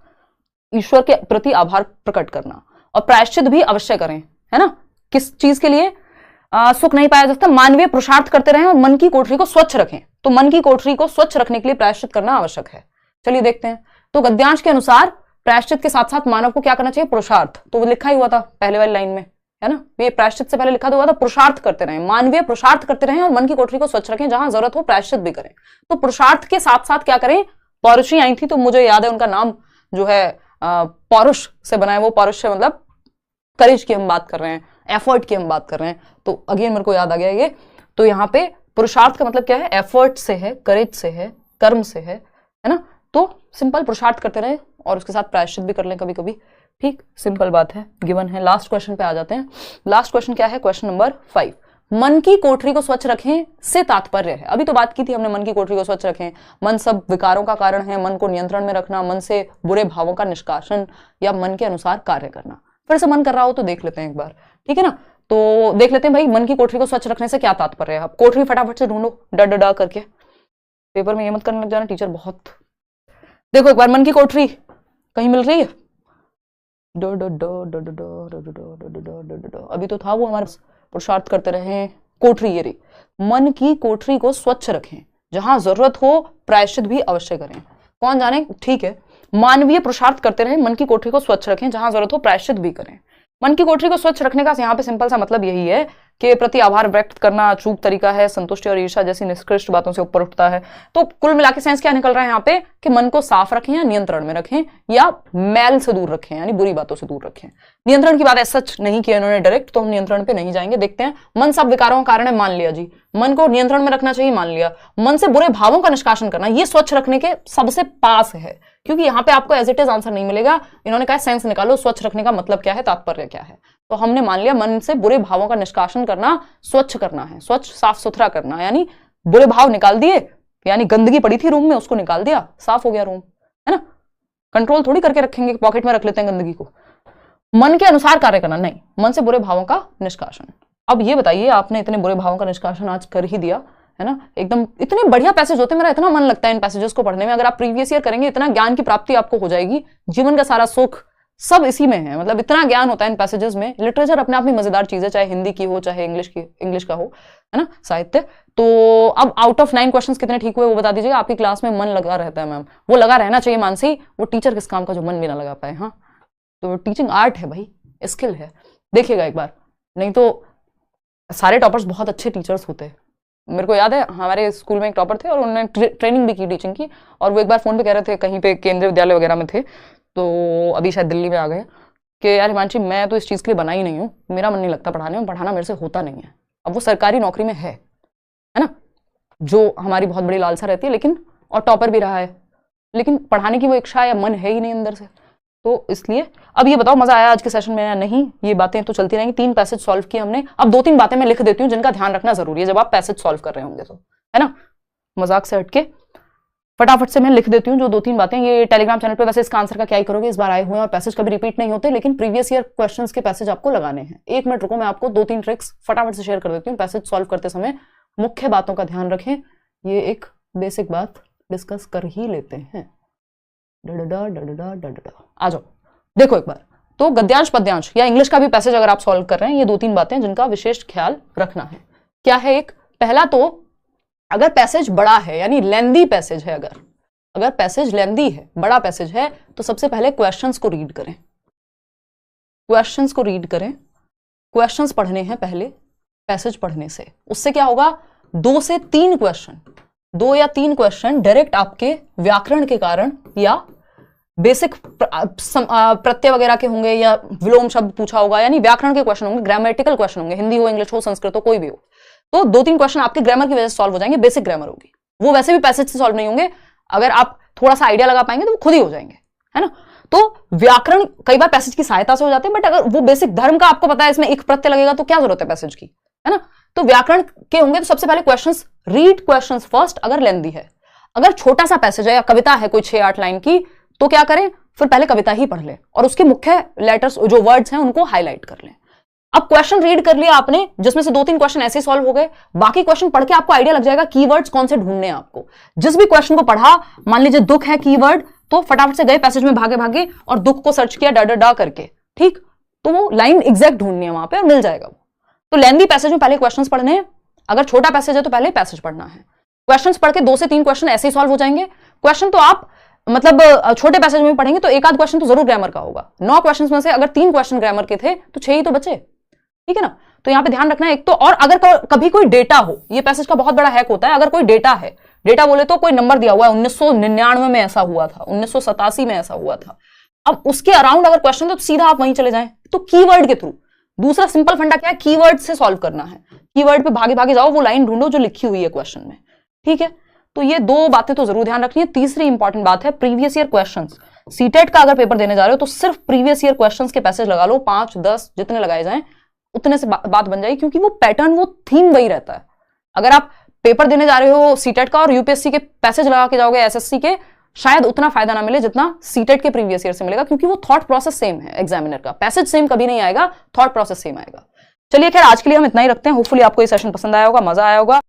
ईश्वर के प्रति आभार प्रकट करना। और प्रायश्चित भी अवश्य करें, है ना। किस चीज के लिए? सुख नहीं पाया जा सकता, मानवीय पुरुषार्थ करते रहें और मन की कोठरी को स्वच्छ रखें। तो मन की कोठरी को स्वच्छ रखने के लिए प्रायश्चित करना आवश्यक है। चलिए देखते हैं। तो गद्यांश के अनुसार प्रायश्चित के साथ साथ मानव को क्या करना चाहिए? पुरुषार्थ। तो वो लिखा ही हुआ था पहले वाली लाइन में, है ना। ये प्रायश्चित से पहले लिखा हुआ था पुरुषार्थ करते रहें, मानवीय पुरुषार्थ करते रहें और मन की कोठरी को स्वच्छ रखें, जहां जरूरत हो प्रायश्चित भी करें। तो पुरुषार्थ के साथ साथ क्या करें? पौरुषी आई थी, तो मुझे याद है उनका नाम जो है पौरुष से बना है। वो पौरुष से मतलब करेज की हम बात कर रहे हैं, एफर्ट की हम बात कर रहे हैं। तो अगेन मेरे को याद आ गया ये। तो यहाँ पे पुरुषार्थ का मतलब क्या है? एफर्ट से है, करेज से है, कर्म से है ना। तो सिंपल पुरुषार्थ करते रहे और उसके साथ प्रायश्चित भी कर लें कभी कभी, ठीक, सिंपल बात है, गिवन है। लास्ट क्वेश्चन पे आ जाते हैं। लास्ट क्वेश्चन क्या है? Question number 5। मन की कोठरी को स्वच्छ रखें से तात्पर्य है, अभी तो बात की थी हमने, मन की कोठरी को स्वच्छ रखें, मन सब विकारों का कारण है, मन को नियंत्रण में रखना, मन से बुरे भावों का निष्कासन या मन के अनुसार कार्य करना। फिर से मन कर रहा हो तो देख लेते हैं एक बार, ठीक है ना। तो देख लेते हैं भाई, मन की कोठरी को स्वच्छ रखने से क्या तात्पर्य है। आप कोठरी फटाफट से ढूंढो, डा डा डा करके। पेपर में ये मत करने लग जाना, टीचर बहुत। देखो एक बार, मन की कोठरी कहीं मिल रही है? डो डो डो डो डो डो डो डो डो डो। अभी तो था वो हमारे पुरुषार्थ करते रहे, कोठरी ये रही। मन की कोठरी को स्वच्छ रखें, जहां जरूरत हो प्रायश्चित भी अवश्य करें। कौन जाने, ठीक है, मानवीय पुरुषार्थ करते रहे, मन की कोठरी को स्वच्छ रखें, जहां जरूरत हो प्रायश्चित भी करें। मन की कोठरी को स्वच्छ रखने का यहाँ पे सिंपल सा मतलब यही है कि प्रति आभार व्यक्त करना अचूक तरीका है, संतुष्टि और ईर्ष्या जैसी निष्कृष्ट बातों से ऊपर उठता है। तो कुल मिला के सेंस क्या निकल रहा है यहाँ पे कि मन को साफ रखें या नियंत्रण में रखें या मैल से दूर रखें, यानी बुरी बातों से दूर रखें। नियंत्रण की बात ऐसा सच नहीं किया इन्होंने डायरेक्ट, तो हम नियंत्रण पे नहीं जाएंगे। देखते हैं, मन सब विकारों का कारण है, मान लिया जी, मन को नियंत्रण में रखना चाहिए, मान लिया। मन से बुरे भावों का निष्कासन करना, ये स्वच्छ रखने के सबसे पास है, क्योंकि यहाँ पे आपको एज इट इज आंसर नहीं मिलेगा। इन्होंने कहा सेंस निकालो, स्वच्छ रखने का मतलब क्या है, तात्पर्य क्या है। तो हमने मान लिया मन से बुरे भावों का निष्कासन करना, स्वच्छ करना है, स्वच्छ साफ सुथरा करना, यानी बुरे भाव निकाल दिए, यानी गंदगी पड़ी थी रूम में उसको निकाल दिया, साफ हो गया रूम, है ना। कंट्रोल थोड़ी करके रखेंगे, पॉकेट में रख लेते हैं गंदगी को। मन के अनुसार कार्य करना, नहीं, मन से बुरे भावों का निष्कासन। अब ये बताइए, आपने इतने बुरे भावों का निष्कासन आज कर ही दिया है ना, एकदम इतने बढ़िया पैसेज होते हैं, मेरा इतना मन लगता है इन पैसेजेस को पढ़ने में। अगर आप प्रीवियस ईयर करेंगे, इतना ज्ञान की प्राप्ति आपको हो जाएगी, जीवन का सारा सुख सब इसी में है, मतलब इतना ज्ञान होता है इन पैसेजेस में। लिटरेचर अपने आप में मजेदार चीज है, चाहे हिंदी की हो चाहे इंग्लिश का हो, है ना, साहित्य। तो अब आउट ऑफ 9 क्वेश्चंस कितने ठीक हुए वो बता दीजिएगा। आपकी क्लास में मन लगा रहता है मैम, वो लगा रहना चाहिए मानसी, वो टीचर किस काम का जो मन भी ना लगा पाए। हाँ, तो टीचिंग आर्ट है भाई, स्किल है, देखिएगा एक बार। नहीं तो सारे टॉपर्स बहुत अच्छे टीचर्स होते हैं। मेरे को याद है हमारे स्कूल में एक टॉपर थे और उन्होंने ट्रेनिंग भी की टीचिंग की, और वो एक बार फोन पे कह रहे थे, कहीं पे केंद्रीय विद्यालय वगैरह में थे, तो अभी शायद दिल्ली में आ गए, कि यार हिमांशी मैं तो इस चीज़ के लिए बना ही नहीं हूँ, मेरा मन नहीं लगता पढ़ाने में, पढ़ाना मेरे से होता नहीं है। अब वो सरकारी नौकरी में है ना, जो हमारी बहुत बड़ी लालसा रहती है, लेकिन और टॉपर भी रहा है, लेकिन पढ़ाने की वो इच्छा या मन है ही नहीं अंदर से। तो इसलिए अब ये बताओ मजा आया आज के सेशन में या नहीं? ये बातें तो चलती रहेंगी। 3 पैसेज सॉल्व किए हमने। अब 2-3 बातें मैं लिख देती हूँ जिनका ध्यान रखना जरूरी है जब आप पैसेज सॉल्व कर रहे होंगे, तो है ना, मजाक से हटके फटाफट से मैं लिख देती हूँ जो 2-3 बातें। ये टेलीग्राम चैनल पे वैसे इसका आंसर का क्या ही करोगे, इस बार आए हुए हैं और पैसेज कभी रिपीट नहीं होते, लेकिन प्रीवियस ईयर क्वेश्चंस के पैसेज आपको लगाने हैं। 1 मिनट रुको, मैं आपको 2-3 ट्रिक्स फटाफट से शेयर कर देती हूँ पैसेज सॉल्व करते समय। मुख्य बातों का ध्यान रखें, ये एक बेसिक बात डिस्कस कर ही लेते हैं। आ जाओ, देखो एक बार तो गद्यांश पद्यांश या इंग्लिश का भी पैसेज अगर आप सॉल्व कर रहे हैं, ये 2-3 बातें जिनका विशेष ख्याल रखना है। क्या है? एक पहला तो अगर पैसेज बड़ा है, यानी लेंदी पैसेज है, अगर पैसेज लेंदी है, बड़ा पैसेज है, तो सबसे पहले क्वेश्चंस को रीड करें। क्वेश्चंस पढ़ने हैं पहले पैसेज पढ़ने से। उससे क्या होगा, 2 से 3 क्वेश्चन, 2 या 3 क्वेश्चन डायरेक्ट आपके व्याकरण के कारण या बेसिक प्रत्यय वगैरह के होंगे, या विलोम शब्द पूछा होगा, यानी व्याकरण के क्वेश्चन होंगे, ग्रामेटिकल क्वेश्चन होंगे, हिंदी हो, इंग्लिश हो, संस्कृत हो, कोई भी हो। तो 2-3 क्वेश्चन आपके ग्रामर की वजह से सॉल्व हो जाएंगे, बेसिक ग्रामर होगी, वो वैसे भी पैसेज से सॉल्व नहीं होंगे, अगर आप थोड़ा सा आइडिया लगा पाएंगे तो वो खुद ही हो जाएंगे, है ना। तो व्याकरण कई बार पैसेज की सहायता से हो जाते हैं, बट अगर वो बेसिक धर्म का आपको पता है इसमें एक प्रत्यय लगेगा तो क्या जरूरत है पैसेज की, है ना। तो व्याकरण के होंगे, तो सबसे पहले क्वेश्चंस, रीड क्वेश्चंस फर्स्ट अगर लेंदी है। अगर छोटा सा पैसेज है या कविता है कोई 6-8 लाइन की, तो क्या करें, फिर पहले कविता ही पढ़ ले और उसके मुख्य लेटर्स जो वर्ड्स हैं उनको हाईलाइट कर लें। अब क्वेश्चन रीड कर लिया आपने, जिसमें से 2-3 क्वेश्चन ऐसे सॉल्व हो गए, बाकी क्वेश्चन पढ़ के आपको आइडिया लग जाएगा कीवर्ड्स कौन से ढूंढने हैं आपको। जिस भी क्वेश्चन को पढ़ा, मान लीजिए दुख है कीवर्ड, तो फटाफट से गए पैसेज में भागे भागे और दुख को सर्च किया डा करके, ठीक, तो वो लाइन एग्जैक्ट ढूंढनी है वहां पे और मिल जाएगा वो। तो लेंदी पैसेज में पहले क्वेश्चंस पढ़ने हैं, अगर छोटा पैसेज है तो पहले पैसेज पढ़ना है। क्वेश्चंस पढ़ के 2 से 3 क्वेश्चन ऐसे ही सॉल्व हो जाएंगे। क्वेश्चन तो आप मतलब छोटे पैसेज में पढ़ेंगे तो 1-8 क्वेश्चन तो जरूर ग्रामर का होगा। 9 क्वेश्चन में से अगर 3 क्वेश्चन ग्रामर के थे तो 6 ही तो बचे, ठीक है ना। तो यहां पे ध्यान रखना है एक तो, और अगर कभी कोई डेटा हो, ये पैसेज का बहुत बड़ा हैक होता है, अगर कोई डेटा है, डेटा बोले तो कोई नंबर दिया हुआ है 1999 में ऐसा हुआ था, 1987 में ऐसा हुआ था, अब उसके अराउंड अगर क्वेश्चन तो सीधा आप वहीं चले जाएं, तो कीवर्ड के थ्रू। दूसरा सिंपल फंडा क्या है, कीवर्ड से सॉल्व करना है, कीवर्ड पे भागे भागे जाओ, वो लाइन ढूंढो जो लिखी हुई है क्वेश्चन में, ठीक है। तो ये 2 बातें तो जरूर ध्यान रखनी है। तीसरी इंपॉर्टेंट बात है प्रीवियस ईयर क्वेश्चंस। सीटेट का अगर पेपर देने जा रहे हो तो सिर्फ प्रीवियस ईयर क्वेश्चंस के पैसेज लगा लो, 5-10 जितने लगाए जाएं उतने से बात बन जाएगी, क्योंकि वो पैटर्न, वो थीम वही रहता है। अगर आप पेपर देने जा रहे हो सीटेट का और यूपीएससी के पैसेज लगा के जाओगे एसएससी के, शायद उतना फायदा ना मिले जितना सीटेट के प्रीवियस ईयर से मिलेगा, क्योंकि वो थॉट प्रोसेस सेम है, एग्जामिनर का पैसेज सेम कभी नहीं आएगा, थॉट प्रोसेस सेम आएगा। चलिए खैर आज के लिए हम इतना ही रखते हैं। होपफुली आपको ये सेशन पसंद आया होगा, मजा आया होगा।